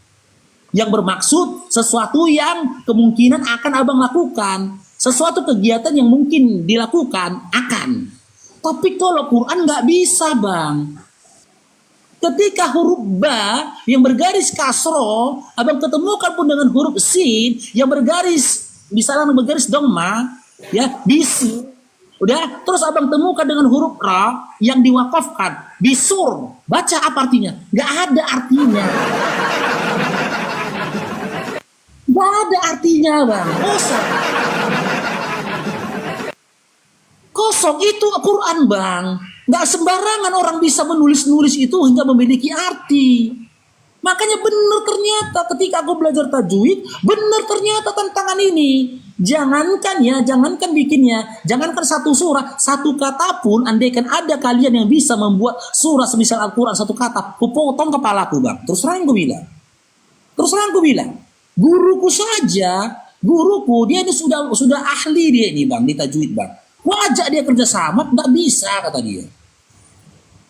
Yang bermaksud sesuatu yang kemungkinan akan abang lakukan, sesuatu kegiatan yang mungkin dilakukan akan. Tapi kalau Quran nggak bisa bang. Ketika huruf ba yang bergaris kasro, abang ketemukan pun dengan huruf sin yang bergaris, misalnya bergaris doma, ya bisi, udah. Terus abang temukan dengan huruf ra yang diwakafkan, bisur. Baca apa artinya? Nggak ada artinya. Gak ada artinya bang, kosong itu Al-Quran bang. Gak sembarangan orang bisa menulis itu hingga memiliki arti. Makanya benar ternyata ketika aku belajar tajwid, benar ternyata tantangan ini. Jangankan bikinnya, jangankan satu surah, satu kata pun, andaikan ada kalian yang bisa membuat surah semisal Al-Quran satu kata, kupotong kepalaku bang. Terus terang aku bilang. Guruku dia ini sudah ahli dia ini bang di tajwid bang. Wajak dia kerjasama nggak bisa kata dia.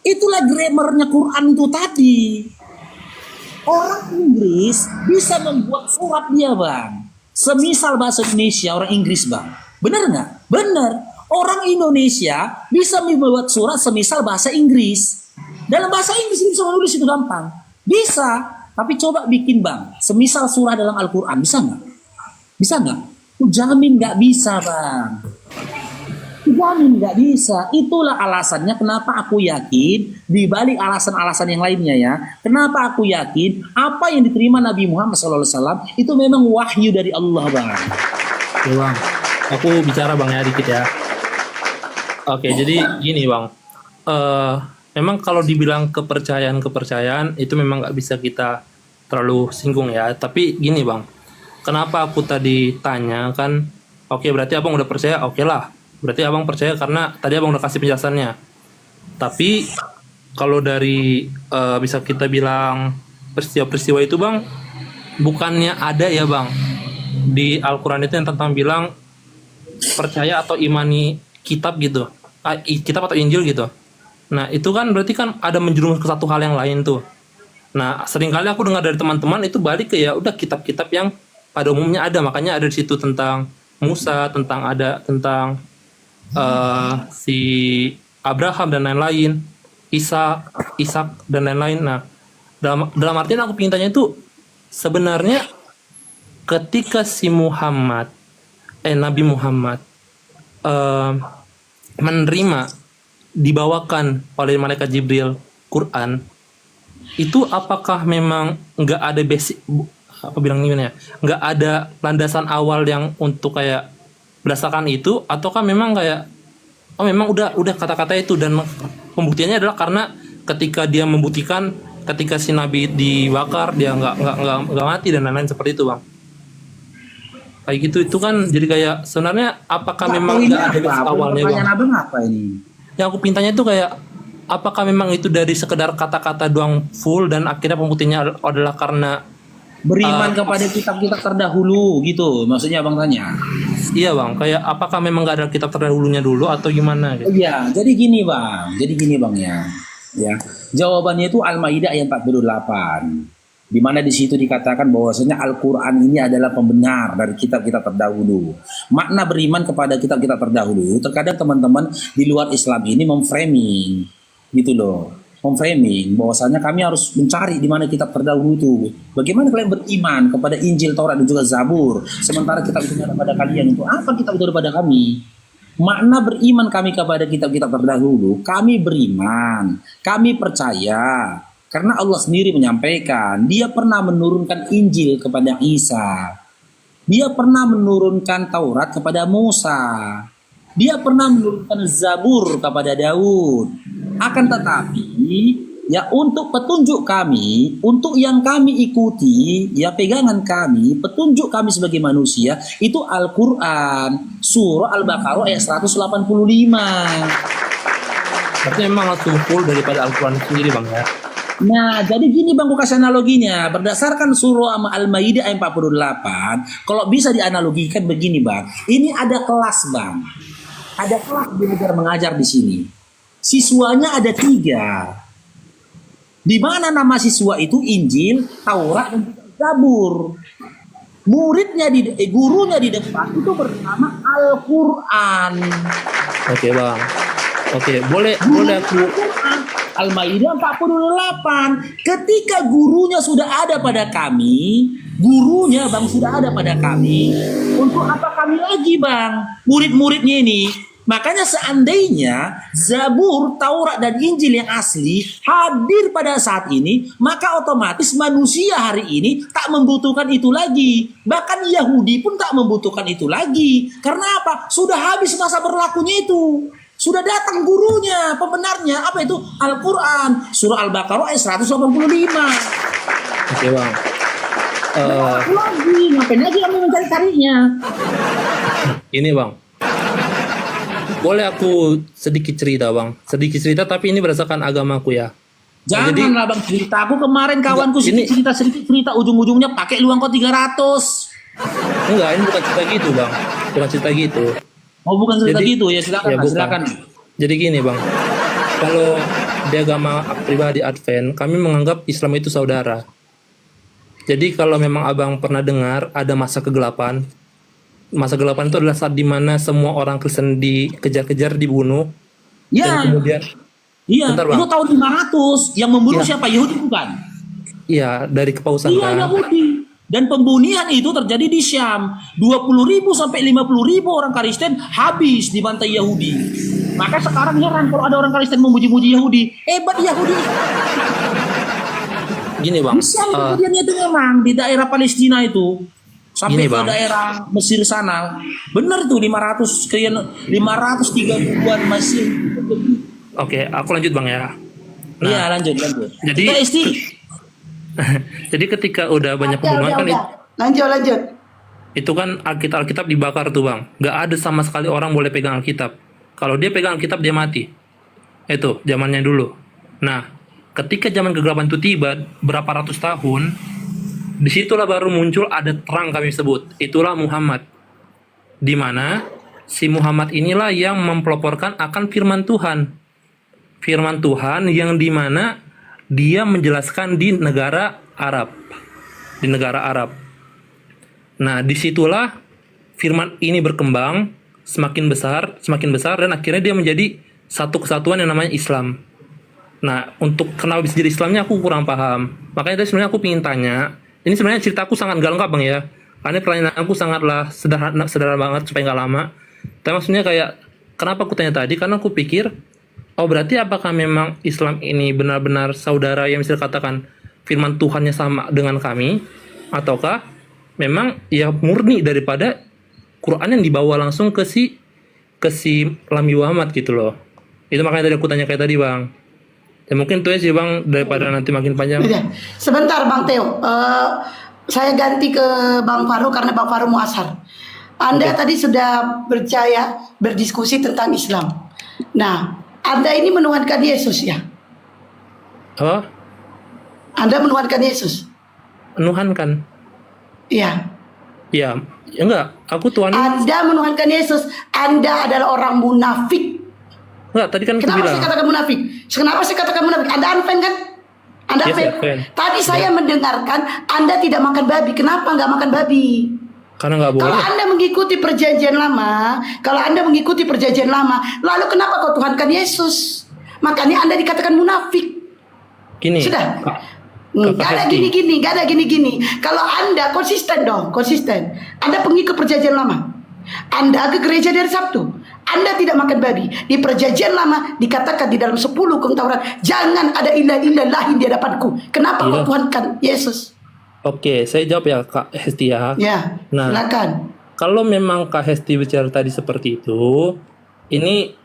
Itulah grammarnya Quran itu tadi. Orang Inggris bisa membuat surat dia bang, semisal bahasa Indonesia orang Inggris bang. Bener nggak? Bener. Orang Indonesia bisa membuat surat semisal bahasa Inggris. Dalam bahasa Inggris bisa menulis itu gampang. Bisa. Tapi coba bikin bang, semisal surah dalam Al-Quran, bisa nggak? Bisa nggak? Aku jamin nggak bisa bang. Jamin nggak bisa. Itulah alasannya kenapa aku yakin, dibalik alasan-alasan yang lainnya ya, kenapa aku yakin apa yang diterima Nabi Muhammad SAW itu memang wahyu dari Allah bang. Oke bang, aku bicara bang ya dikit ya. Oke, jadi gini bang, memang kalau dibilang kepercayaan itu memang nggak bisa kita terlalu singgung ya. Tapi gini bang, kenapa aku tadi tanya kan, oke berarti abang udah percaya, oke lah. Berarti abang percaya karena tadi abang udah kasih penjelasannya. Tapi kalau dari bisa kita bilang peristiwa-peristiwa itu bang, bukannya ada ya bang, di Al-Quran itu yang tentang bilang percaya atau imani kitab gitu, kitab atau Injil gitu. Nah itu kan berarti kan ada menjerumus ke satu hal yang lain tuh. Nah seringkali aku dengar dari teman-teman itu balik ke ya udah kitab-kitab yang pada umumnya ada, makanya ada di situ tentang Musa, tentang si Abraham dan lain-lain, Ishak dan lain-lain. Nah dalam artian aku ingin tanya itu sebenarnya ketika si Nabi Muhammad menerima dibawakan oleh malaikat Jibril Quran, itu apakah memang nggak ada basic, apa bilang gimana ya, nggak ada landasan awal yang untuk kayak berdasarkan itu, ataukah memang kayak memang udah kata-kata itu, dan pembuktiannya adalah karena ketika dia membuktikan ketika si Nabi dibakar dia nggak mati dan lain-lain seperti itu, Bang. Kayak gitu, itu kan jadi kayak sebenarnya apakah memang nggak ada basic awalnya, Bang? Pertanyaan abang apa ini? Yang aku pintanya itu kayak apakah memang itu dari sekedar kata-kata doang full dan akhirnya pembuktiannya adalah karena Beriman kepada kitab-kitab terdahulu gitu, maksudnya abang tanya. iya, Bang, kayak apakah memang nggak ada kitab terdahulunya dulu atau gimana gitu? Iya, jadi gini bang ya. Ya, jawabannya itu Al-Maidah ayat 48. Di mana di situ dikatakan bahwasanya Al-Qur'an ini adalah pembenar dari kitab-kitab terdahulu. Makna beriman kepada kitab-kitab terdahulu, terkadang teman-teman di luar Islam ini memframing gitu loh. Memframing bahwasanya kami harus mencari di mana kitab terdahulu itu. Bagaimana kalian beriman kepada Injil, Taurat dan juga Zabur, sementara kitab itu ada pada kalian? Untuk apa kitab itu ada pada kami? Makna beriman kami kepada kitab-kitab terdahulu, kami beriman, kami percaya, karena Allah sendiri menyampaikan, Dia pernah menurunkan Injil kepada Isa, Dia pernah menurunkan Taurat kepada Musa, Dia pernah menurunkan Zabur kepada Daud. Akan tetapi, ya untuk petunjuk kami, untuk yang kami ikuti, ya pegangan kami, petunjuk kami sebagai manusia, itu Al-Quran, surah Al-Baqarah ayat 185. Berarti memang langsung full daripada Al-Quran sendiri, Bang, ya? Nah, jadi gini bang, aku kasih analoginya. Berdasarkan surah Al-Maidah ayat 48, kalau bisa dianalogikan begini bang, ini ada kelas bang. Ada kelas belajar mengajar di sini. Siswanya ada 3. Di mana nama siswa itu Injil, Taurat, dan Zabur. Muridnya gurunya di depan itu bernama Al-Quran. Oke, Bang. Oke, boleh aku Al-Maidah 48. Ketika gurunya sudah ada pada kami, gurunya bang sudah ada pada kami, untuk apa kami lagi bang? Murid-muridnya ini. Makanya seandainya Zabur, Taurat, dan Injil yang asli hadir pada saat ini, maka otomatis manusia hari ini tak membutuhkan itu lagi. Bahkan Yahudi pun tak membutuhkan itu lagi. Karena apa? Sudah habis masa berlakunya itu. Sudah datang gurunya, pembenarnya. Apa itu? Al-Quran. Surah Al-Baqarah ayat 185. Oke, Bang. Lagi, ngapain lagi kami mencari-carinya? Ini, Bang. Boleh aku sedikit cerita, Bang? Sedikit cerita, tapi ini berdasarkan agamaku ya. Janganlah bang cerita. Aku kemarin kawanku cerita ujung-ujungnya pakai luang kok 300. Enggak, ini bukan cerita gitu, Bang. Bukan cerita gitu. Oh bukan cerita Jadi- gitu ya, silakan Ya, Bang, bukan. silakan. Jadi gini, Bang. Kalau di agama pribadi Advent, kami menganggap Islam itu saudara. Jadi kalau memang Abang pernah dengar ada masa kegelapan itu adalah saat dimana semua orang Kristen dikejar-kejar, dibunuh, dan Ya, kemudian iya, Bentar, Bang. itu tahun 500. Yang membunuh Ya. siapa? Yahudi bukan? ya dari kepausan Iya, kan. Yahudi. Dan pembunihan itu terjadi di Syam. 20.000 sampai 50.000 orang Kristen habis dibantai Yahudi. Maka sekarang heran kalau ada orang Kristen memuji-muji Yahudi. Hebat Yahudi. Gini, Bang. Di Syam kejadiannya itu memang di daerah Palestina itu. Sampai Gini, ke Bang. daerah Mesir sana. Benar tuh 530-an masih. Oke, aku lanjut, Bang, ya. Nah, Iya, lanjut. jadi- Kita isti. Jadi ketika udah banyak pembunuhan kan Lanjut. itu kan Alkitab dibakar tuh, Bang. Nggak ada sama sekali orang boleh pegang Alkitab. Kalau dia pegang Alkitab dia mati. Itu zamannya dulu. Nah, ketika zaman kegelapan itu tiba berapa ratus tahun, Disitulah baru muncul ada terang kami sebut. Itulah Muhammad. Di mana si Muhammad inilah yang mempelaporkan akan firman Tuhan. Firman Tuhan yang di mana dia menjelaskan di negara Arab. Di negara Arab. Nah, disitulah firman ini berkembang semakin besar, dan akhirnya dia menjadi satu kesatuan yang namanya Islam. Nah, untuk kenapa bisa jadi Islamnya aku kurang paham. Makanya tadi sebenarnya aku ingin tanya, ini sebenarnya ceritaku sangat gak lengkap Bang ya. Karena pertanyaan aku sangatlah sederhana banget supaya nggak lama. Tapi maksudnya kayak, kenapa aku tanya tadi? Karena aku pikir, oh berarti apakah memang Islam ini benar-benar saudara yang bisa dikatakan firman Tuhannya sama dengan kami? Ataukah memang ya murni daripada Quran yang dibawa langsung ke si Nabi Muhammad gitu loh. Itu makanya tadi aku tanya kayak tadi Bang. Ya mungkin itu ya sih Bang, daripada nanti makin panjang. Sebentar Bang Theo, saya ganti ke Bang Faru karena Bang Faru muasar. Anda tadi sudah berdiskusi tentang Islam. Nah, Anda ini menuhankan Yesus ya? Oh? Anda menuhankan Yesus? Menuhankan? Iya. Ya, enggak. Aku Tuhan. Anda menuhankan Yesus. Anda adalah orang munafik. Enggak, tadi kan aku Kenapa bilang. saya katakan munafik? Kenapa saya katakan munafik? Anda unfan kan? Anda Yes, unfan. unfan. Tadi saya mendengarkan Anda tidak makan babi. Kenapa nggak makan babi? Karena nggak boleh. Kalau Anda mengikuti perjanjian lama, lalu kenapa kau tuhankan Yesus? Makanya Anda dikatakan munafik. Gini. Sudah. Kakak Gak ada Hesti. gini-gini. Kalau Anda konsisten. Anda pengikut perjanjian lama. Anda ke gereja dari Sabtu. Anda tidak makan babi. Di perjanjian lama dikatakan di dalam 10 hukum Taurat, jangan ada ilah-ilah lain di hadapanku. Kenapa Iya. kau tuhankan Yesus? Oke, saya jawab ya Kak Hesti ya. Ya, Nah. silakan. Kalau memang Kak Hesti bicara tadi seperti itu, ini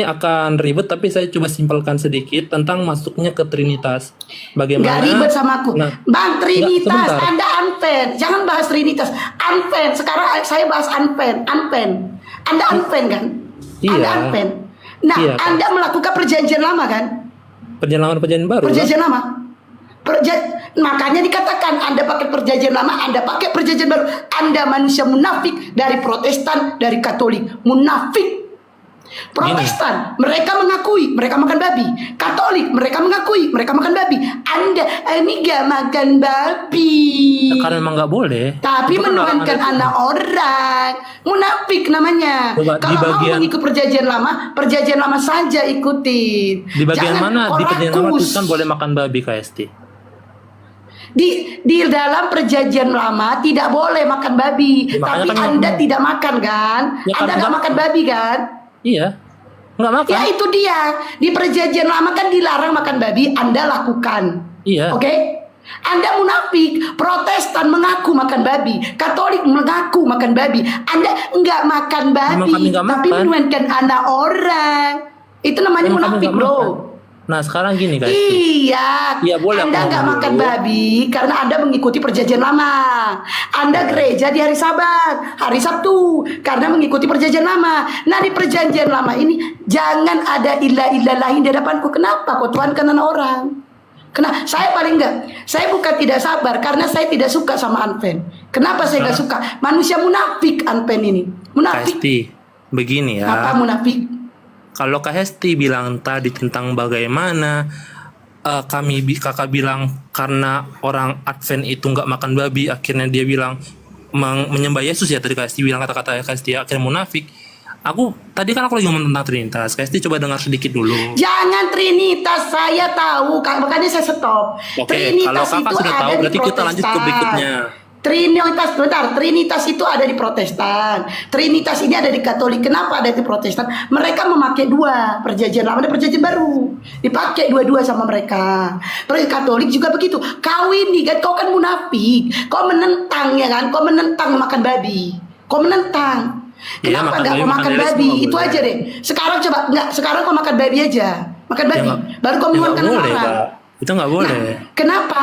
akan ribet, tapi saya coba simpelkan sedikit tentang masuknya ke Trinitas. Bagaimana? Gak ribet sama aku. Nah, Bang, Trinitas, sebentar. Anda unfan. Jangan bahas Trinitas. Unfan. Sekarang saya bahas unfan. Anda unfan kan? Iya. Anda unfan. Nah, Iya, kan? Anda melakukan perjanjian lama kan? Perjalanan baru. Perjanjian lama. Makanya dikatakan Anda pakai perjanjian lama, Anda pakai perjanjian baru. Anda manusia munafik dari Protestan, dari Katolik. Munafik. Protestan, mereka mengakui mereka makan babi. Katolik, mereka mengakui mereka makan babi. Anda ini gak makan babi. Karena memang nggak boleh. Tapi Itu kan menuhankan larangan itu. anak orang. Munafik namanya. Coba di Kalau bagian- mau mengikut perjanjian lama saja ikutin. Di bagian Jangan mana di perjanjian lama korakus. itu kan boleh makan babi Kak Hesti? Di dalam perjanjian lama tidak boleh makan babi. Ya, makanya Tapi kan- Anda tidak makan kan? Ya, Anda kan nggak makan babi kan? Iya. Nggak makan. Ya itu dia. Di perjanjian lama kan dilarang makan babi, Anda lakukan. Iya. Oke? Anda munafik. Protestan mengaku makan babi, Katolik mengaku makan babi. Anda enggak makan babi, Memang kami nggak tapi makan. menuhankan anak orang. Itu namanya Memang kami munafik, nggak bro. makan. Nah sekarang gini Kak Hesti. Iya, Iya, boleh Anda aku nggak ngomong makan dulu. babi karena Anda mengikuti perjanjian lama. Anda gereja di hari Sabat, hari Sabtu karena mengikuti perjanjian lama. Nah di perjanjian lama ini jangan ada ilah-ilah lain di hadapanku. Kenapa? Kau tuhankan anak orang. Kenapa? Saya paling enggak. Saya bukan tidak sabar karena saya tidak suka sama Unpen. Kenapa saya nggak suka? Manusia munafik Unpen ini. Kak Munafik. Hesti, begini ya. Apa munafik? Kalau Kak Hesti bilang tadi tentang bagaimana kakak bilang karena orang Advent itu nggak makan babi, akhirnya dia bilang menyembah Yesus ya, tadi Kak Hesti bilang kata-kata Kak Hesti akhirnya munafik. Aku lagi ngomong tentang Trinitas. Kak Hesti coba dengar sedikit dulu. Jangan Trinitas, saya tahu, makanya saya stop. Oke, kalau kakak sudah tahu, berarti kita lanjut ke berikutnya. Trinitas itu ada di Protestan. Trinitas ini ada di Katolik. Kenapa ada di Protestan? Mereka memakai dua, perjanjian lama dan perjanjian baru. Dipakai dua-dua sama mereka. Katolik juga begitu. Kau ini kan, kau kan munafik. Kau menentang ya kan? Kau menentang makan babi. Kau menentang. Iya, Kenapa makan nggak babi, mau makan makan lele babi? semua Itu boleh. aja deh. Sekarang coba sekarang kau makan babi aja. Makan babi. nggak- Baru kau Ya, nggak menuhankan boleh orang. Kak. Itu nggak boleh. Kenapa?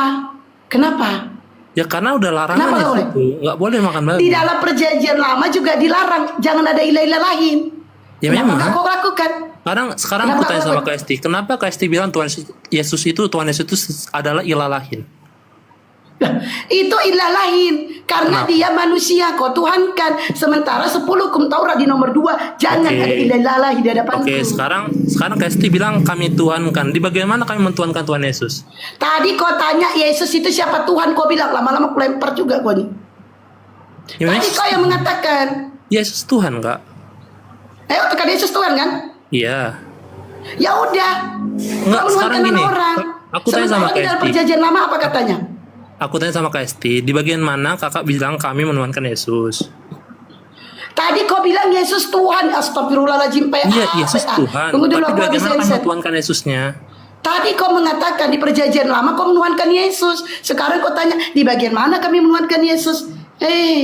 Kenapa? Ya karena udah larangan Kenapa di nggak boleh? situ. Nggak boleh makan babi. Di dalam perjanjian lama juga dilarang. Jangan ada ilah-ilah lain. Ya Kenapa memang. nggak kau lakukan? Sekarang Kenapa aku tanya kau sama lakukan? Kak Hesti, kenapa Kak Hesti bilang Tuhan Yesus itu adalah ilah lain? Lah, itu ilah lain karena Kenapa? dia manusia kau tuhankan. Sementara 10 hukum Taurat di nomor 2 jangan Oke. ada ilah lain di hadapanku. Oke, sekarang Kesti bilang kami tuhankan. Di bagian mana kami mentuhankan Tuhan Yesus? Tadi kau tanya Yesus itu siapa Tuhan, kau bilang lama-lama aku lempar juga kau nih. Ya, Tadi Yesus, kau yang mengatakan, Yesus Tuhan, Kak. ayo tekan Yesus Tuhan kan? Iya. Ya udah. Enggak, Kau sekarang menuhankan gini. orang. Aku tanya sama Sementara di dalam Kesti. perjanjian lama apa katanya? Aku tanya sama Kesti, di bagian mana kakak bilang kami menuhankan Yesus? Tadi kau bilang Yesus Tuhan. Astagfirullahaladzim. Iya, Yesus Tuhan. Tunggu dulu Tapi aku di bagian habis mana kami handset. menuhankan Yesusnya? Tadi kau mengatakan di perjanjian lama kau menuhankan Yesus. Sekarang kau tanya di bagian mana kami menuhankan Yesus?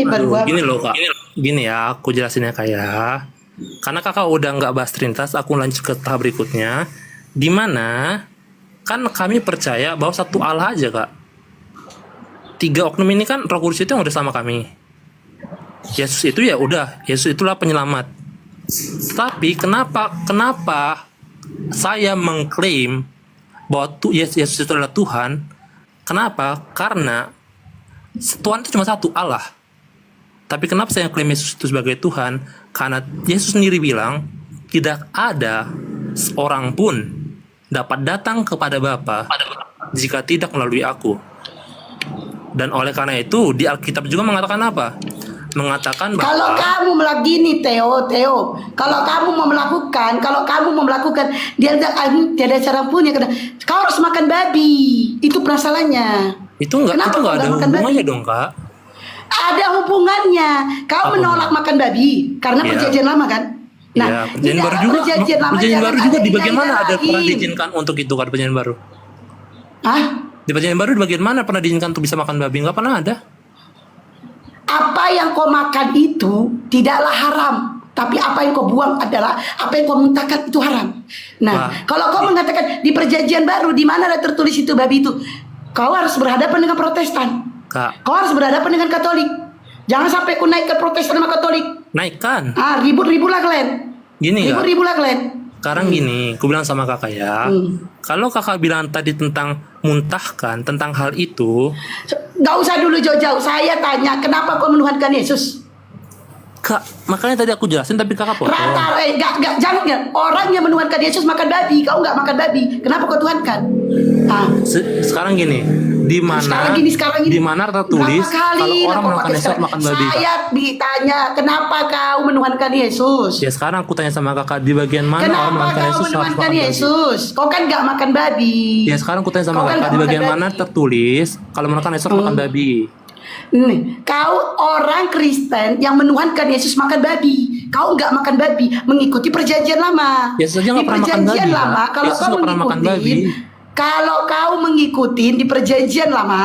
Baru Aduh, apa? gini loh kak, gini ya, aku jelasinnya kayak, karena kakak udah nggak bahas Trinitas, aku lanjut ke tahap berikutnya, dimana kan kami percaya bahwa satu Allah aja kak. 3 oknum ini kan Roh Kudus itu yang udah sama kami. Yesus itu ya udah, Yesus itulah penyelamat. Tapi kenapa saya mengklaim bahwa Yesus itu adalah Tuhan? Kenapa? Karena Tuhan itu cuma satu, Allah. Tapi kenapa saya klaim Yesus itu sebagai Tuhan? Karena Yesus sendiri bilang tidak ada seorang pun dapat datang kepada Bapa jika tidak melalui aku. Dan oleh karena itu di Alkitab juga mengatakan apa? Mengatakan Kalau bahwa kamu melakukan gini, Theo, kalau kamu mau melakukan, dia ada cara punya. Kau harus makan babi. Itu masalahnya. itu nggak Kenapa kau ada nggak makan hubungannya babi? dong kak. Ada hubungannya. Kau Apa menolak makan babi karena Iya. perjanjian lama kan? Iya, perjanjian di baru dalam juga. perjanjian lama Perjanjian jangan baru juga ada di bagian mana ilah-ilah ada pernah lain. diizinkan untuk itu kan perjanjian baru? Hah? Di perjanjian baru di bagian mana pernah diizinkan untuk bisa makan babi? Nggak pernah ada. Apa yang kau makan itu tidaklah haram. Tapi apa yang kau buang adalah apa yang kau muntahkan itu haram. Nah, Wah. kalau kau mengatakan di perjanjian baru di mana ada tertulis itu babi itu, kau harus berhadapan dengan Protestan. Kak, Kau harus berhadapan dengan Katolik. Jangan sampai kau naik ke Protestan sama Katolik. naikkan. Ribut-ribut lah kalian. Gini ya. Ribut-ribut lah kalian. Sekarang gini, aku bilang sama kakak ya. Kalau kakak bilang tadi tentang muntahkan, tentang hal itu, Gak usah dulu jauh-jauh. Saya tanya, kenapa kau menuhankan Yesus? kak, makanya tadi aku jelasin tapi kakak potong. Jangan. Orang yang menuhankan Yesus makan babi. Kau nggak makan babi. Kenapa kau tuhankan? Sekarang gini, di mana Sekarang gini. di mana tertulis Berapa kali kalau orang kau menuhankan pakai Yesus sekarang? makan babi? Kak? Saya ditanya, kenapa kau menuhankan Yesus? Ya sekarang aku tanya sama kakak, di bagian mana orang Kenapa menuhankan kau Yesus harus menuhankan makan babi? Yesus? Kau kan nggak makan babi. Ya sekarang aku tanya sama Kau kan kakak, nggak di makan bagian mana babi. tertulis kalau menuhankan Yesus harus makan babi? Nih, kau orang Kristen yang menuhankan Yesus makan babi. Kau nggak makan babi, mengikuti perjanjian lama. Yesus aja nggak Di pernah makan perjanjian babi, lama, Kak. kalau Yesus kau nggak pernah makan mengikuti, babi. kalau kau mengikuti di perjanjian lama,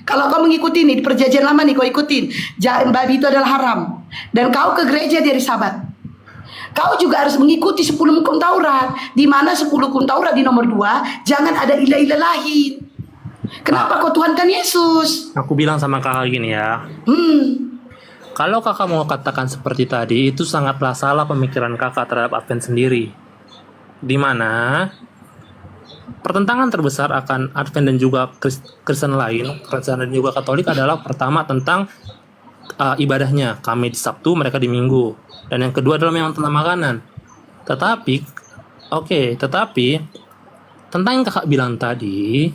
kalau kau mengikuti nih di perjanjian lama nih kau ikutin, jangan babi itu adalah haram. Dan kau ke gereja di hari Sabat. Kau juga harus mengikuti 10 hukum Taurat. Di mana 10 hukum Taurat di nomor 2, jangan ada ilah-ilah lain. Kenapa kau tuhankan Yesus? Aku bilang sama kakak gini ya, kalau kakak mau katakan seperti tadi, itu sangatlah salah pemikiran kakak terhadap Advent sendiri. Di mana pertentangan terbesar akan Advent dan juga Kristen lain, Kristen dan juga Katolik adalah pertama tentang ibadahnya. Kami di Sabtu, mereka di Minggu. Dan yang kedua adalah memang tentang makanan. Tetapi tentang yang kakak bilang tadi,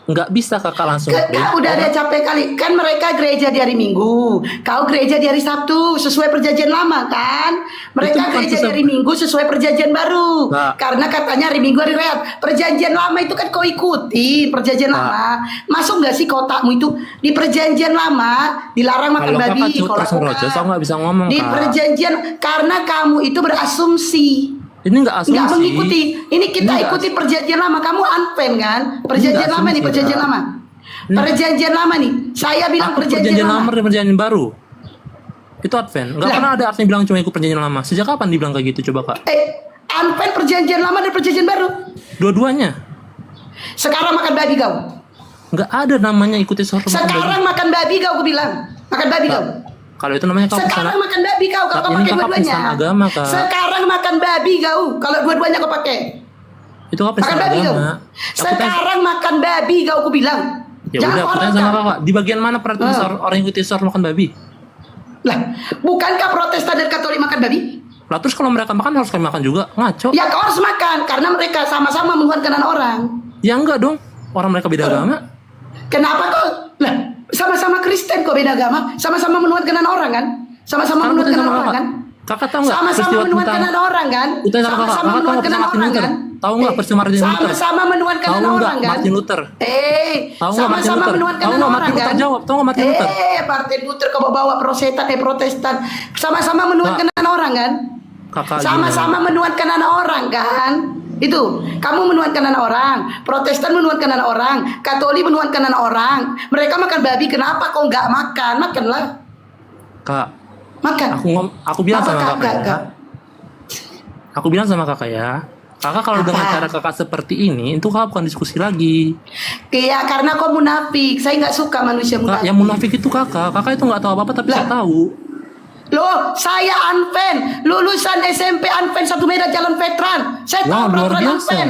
nggak bisa kakak langsung klaim. Udah ada capek kali. Kan mereka gereja di hari Minggu. Kau gereja di hari Sabtu. Sesuai perjanjian lama kan. Mereka Itu bukan gereja di hari Minggu sesuai perjanjian baru. Nah. Karena katanya hari Minggu hari Rehat. Perjanjian lama itu kan kau ikuti. Perjanjian lama. Masuk gak sih kotakmu itu? Di perjanjian lama dilarang makan Kalau babi. kakak cuma terus bukan. ngerocos, aku nggak bisa ngomong, Di Kak. perjanjian. Karena kamu itu berasumsi. Ini nggak asumsi. Nggak mengikuti. Ini kita Ini nggak ikuti perjanjian lama. Kamu unpen kan? Perjanjian nggak lama nih, asumsi, perjanjian Kak. lama. Perjanjian lama nih. Saya bilang Aku perjanjian lama. dan perjanjian baru. Itu Advent. Nggak Lah. pernah ada artinya bilang cuma ikut perjanjian lama. Sejak kapan dibilang kayak gitu coba, Kak? Unpen perjanjian lama dan perjanjian baru. Dua-duanya. Sekarang makan babi kau. Nggak ada namanya ikuti suatu makan babi. Sekarang makan babi kau, aku bilang. Makan babi kau. Kalau itu namanya kau Sekarang pesan. makan babi kau. Kalau Kak, kau ini pakai kakak dua-duanya. pesan agama, Kak. Sekarang makan babi kau. Kalau dua-duanya kau pakai. Itu kau Makan pesan babi kau. agama. Aku tanya, Sekarang makan babi kau, aku bilang. Ya Jangan udah, aku tanya orang sama kan. kakak. Di bagian mana peraturan orang yang ikuti Islam makan babi? Lah, bukankah Protestan dan Katolik makan babi? Lah terus kalau mereka makan harus kami makan juga? Ngaco. Ya kau harus makan karena mereka sama-sama menuhankan anak orang. Ya enggak dong. Orang mereka beda agama. Kenapa kau? Lah, sama-sama Kristen kok beda agama, sama-sama menuhankan anak orang kan? Sama-sama Kan aku menuhankan tanya anak sama orang kakak. kan? Kakak tahu nggak Sama-sama peristiwa menuhankan tentang anak orang kan? Aku tanya sama kakak. Sama-sama Kakak tahu nggak menuhankan peristiwa anak Martin orang Luther? kan? Tahu nggak peristiwa Martin Luther? Sama-sama menuhankan Tahu anak nggak orang kan? Martin Luther? Tahu nggak Martin Sama-sama Luther? menuhankan Tahu anak nggak orang Martin Luther kan? jawab? Tahu nggak Martin Luther? Martin Luther kau bawa Protestan. Sama-sama menuhankan anak orang kan? Kakak Sama-sama menuhankan anak orang kan? Itu, kamu menuhankan anak orang, Protestan menuhankan anak orang, Katolik menuhankan anak orang. Mereka makan babi, kenapa kau nggak makan? Makanlah, Kak, makan. aku bilang sama Apa, kakak ya. Aku bilang sama kakak ya. Kakak kalau dengan Apa? cara kakak seperti ini, itu kakak bukan diskusi lagi. Iya, karena kau munafik. Saya nggak suka manusia Kak, munafik. yang munafik itu kakak. Kakak itu nggak tahu apa-apa tapi saya tahu. Loh, saya Anfen, lulusan SMP Anfen 1 Medan Jalan Veteran. Saya Wah, tahu luar peraturan biasa. Anfen.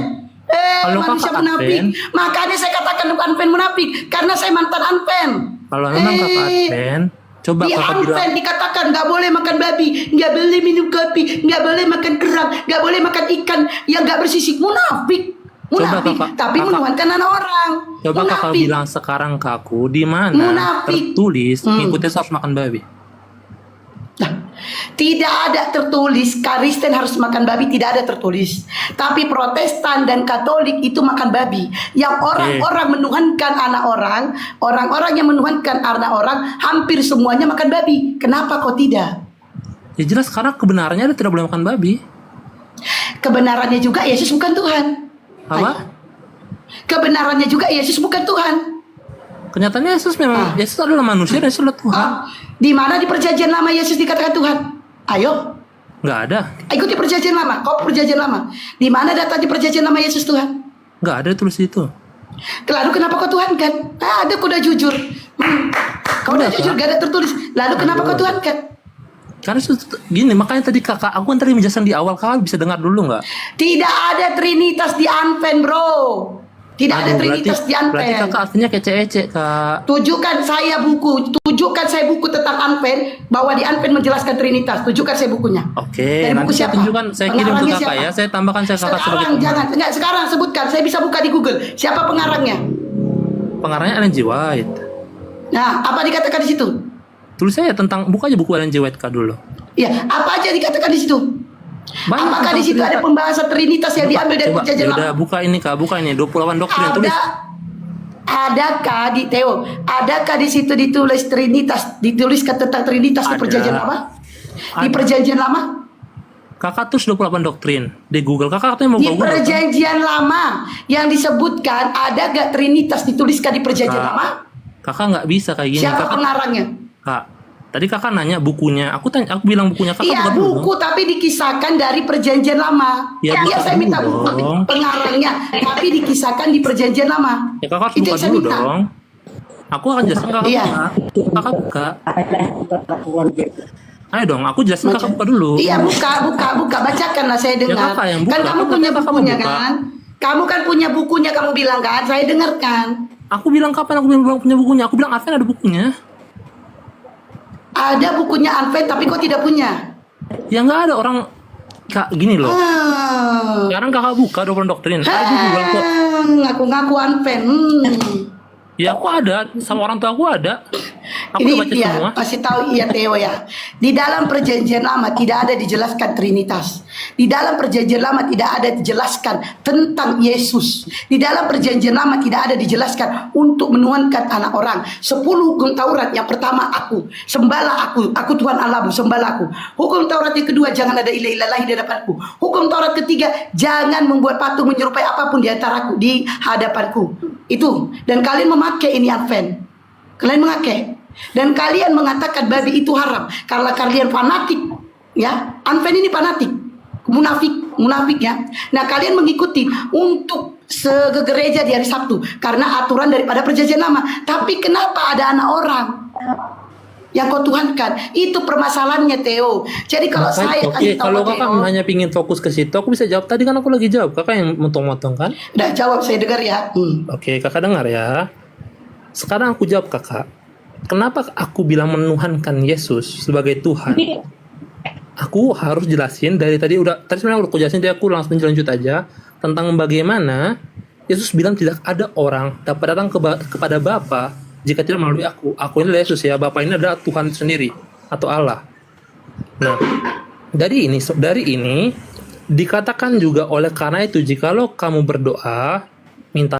Kalau Manusia kakak munafik. Anfen- Makanya saya katakan Anfen munafik karena saya mantan Anfen. Kalau memang kakak Adven, coba Di kakak bilang. Anfen dikatakan nggak boleh makan babi, nggak boleh minum kopi, nggak boleh makan kerang, nggak boleh makan ikan yang nggak bersisik. Munafik, munafik. Tapi menuhankan anak orang. Coba kakak Munafik. bilang sekarang ke aku di mana Munafik. tertulis ngikutin harus makan babi. Nah, tidak ada tertulis Kristen harus makan babi, tidak ada tertulis. Tapi Protestan dan Katolik itu makan babi. Yang orang-orang menuhankan anak orang, orang-orang yang menuhankan anak orang, hampir semuanya makan babi. Kenapa kok tidak? Ya jelas karena kebenarannya dia tidak boleh makan babi. Kebenarannya juga Yesus bukan Tuhan. Apa? Kebenarannya juga Yesus bukan Tuhan. Kenyataannya Yesus memang Yesus adalah manusia dan Yesus adalah Tuhan. Di mana di perjanjian lama Yesus dikatakan Tuhan? Ayo, Nggak ada. ikuti perjanjian lama. Kau perjanjian lama. Di mana data di perjanjian lama Yesus Tuhan? Nggak ada tulis itu. Lalu kenapa kau Tuhan kan? Ada kau udah jujur. Kau udah Kenapa? jujur gak ada tertulis. Lalu kenapa kau Tuhan kan? Karena gini, makanya tadi kakak aku kan tadi menjelaskan di awal, kakak bisa dengar dulu nggak? Tidak ada Trinitas di Advent, bro. Tidak ada Aduh, Trinitas di berarti Advent. kakak artinya kece-ece kak. Tunjukkan saya buku tentang Advent bahwa di Advent menjelaskan Trinitas. Tunjukkan saya bukunya. Oke, Dari nanti buku saya siapa? tunjukkan, saya kirim ke Pengarangnya kakak siapa? ya. Saya tambahkan saya kakak sebagai Sekarang jangan, enggak sekarang sebutkan. Saya bisa buka di Google. Siapa pengarangnya? pengarangnya Ellen G. White. Nah, apa dikatakan di situ? Tulis saya tentang buka aja buku Ellen G. White kak dulu. Ya, apa aja dikatakan di situ? Banyak Apakah tentang di situ ada Trinitas. pembahasan Trinitas yang diambil dari Coba, perjanjian ya udah lama? buka ini kak, buka ini 28 doktrin tulis. Adakah di Theo? Adakah di situ ditulis Trinitas? Dituliskan tentang Trinitas di Ada. perjanjian lama? Di Ada. perjanjian lama? Kakak tulis 28 doktrin di Google. Kakak katanya mau Di ke Google. Kan? perjanjian lama yang disebutkan ada gak Trinitas dituliskan di perjanjian Kak, lama? Kakak nggak bisa kayak gini. Siapa Kakak, pengarangnya? kak, tadi kakak nanya bukunya. Aku bilang bukunya kakak Iya buka dulu. buku tapi dikisahkan dari perjanjian lama. Ya, buka saya dulu minta buku dong. pengarangnya tapi dikisahkan di perjanjian lama. Ya kakak harus Itu buka yang saya dulu minta. dong. Aku akan jelaskan kakak Iya. buka. Kakak buka. Ayo dong, aku jelasin kakak buka dulu. Iya buka bacakanlah saya dengar. kakak yang buka. Kan kamu Kan punya kakak bukunya buka. kan? Kamu kan punya bukunya kamu bilang kan? Saya dengarkan. Aku bilang kapan aku bilang punya bukunya? Aku bilang Advent ada bukunya. Ada bukunya Advent tapi kok tidak punya? Ya nggak ada orang kak gini loh. Ah. Sekarang kakak buka 20 doktrin. Ada di Google kok. Ngaku-ngaku Advent. Ya aku ada, sama orang tua aku ada. Aku Ini udah baca ya, semua. kasih tahu iya Theo ya. Di dalam perjanjian lama tidak ada dijelaskan Trinitas. Di dalam perjanjian lama tidak ada dijelaskan tentang Yesus. Di dalam perjanjian lama tidak ada dijelaskan untuk menuhankan anak orang. 10 hukum Taurat yang pertama aku, sembahlah aku Tuhan Allahmu, sembahlah aku. Hukum Taurat yang kedua jangan ada ilah-ilah lain di hadapanku. Hukum Taurat ketiga jangan membuat patung menyerupai apapun di antaraku, di hadapanku. Itu. Dan kalian memakai ini Advent. Kalian memakai. Dan kalian mengatakan babi itu haram karena kalian fanatik, ya. Advent ini fanatik, munafik ya. Nah kalian mengikuti untuk ke gereja di hari Sabtu karena aturan daripada perjanjian lama. Tapi kenapa ada anak orang yang kau tuhankan? Itu permasalahannya Theo. Jadi kalau saya Oke, kasih tahu kalau Theo, kakak hanya pingin fokus ke situ, aku bisa jawab. Tadi kan aku lagi jawab, kakak yang motong-motong kan? udah jawab saya dengar ya. Oke, kakak dengar ya. Sekarang aku jawab kakak, kenapa aku bilang menuhankan Yesus sebagai Tuhan? Aku harus jelasin tadi sebenarnya aku jelasin, jadi aku langsung lanjut aja tentang bagaimana Yesus bilang tidak ada orang dapat datang kepada Bapa jika tidak melalui aku. Aku ini adalah Yesus ya, Bapa ini adalah Tuhan itu sendiri atau Allah. Nah, dari ini dikatakan juga oleh karena itu jikalau kamu berdoa minta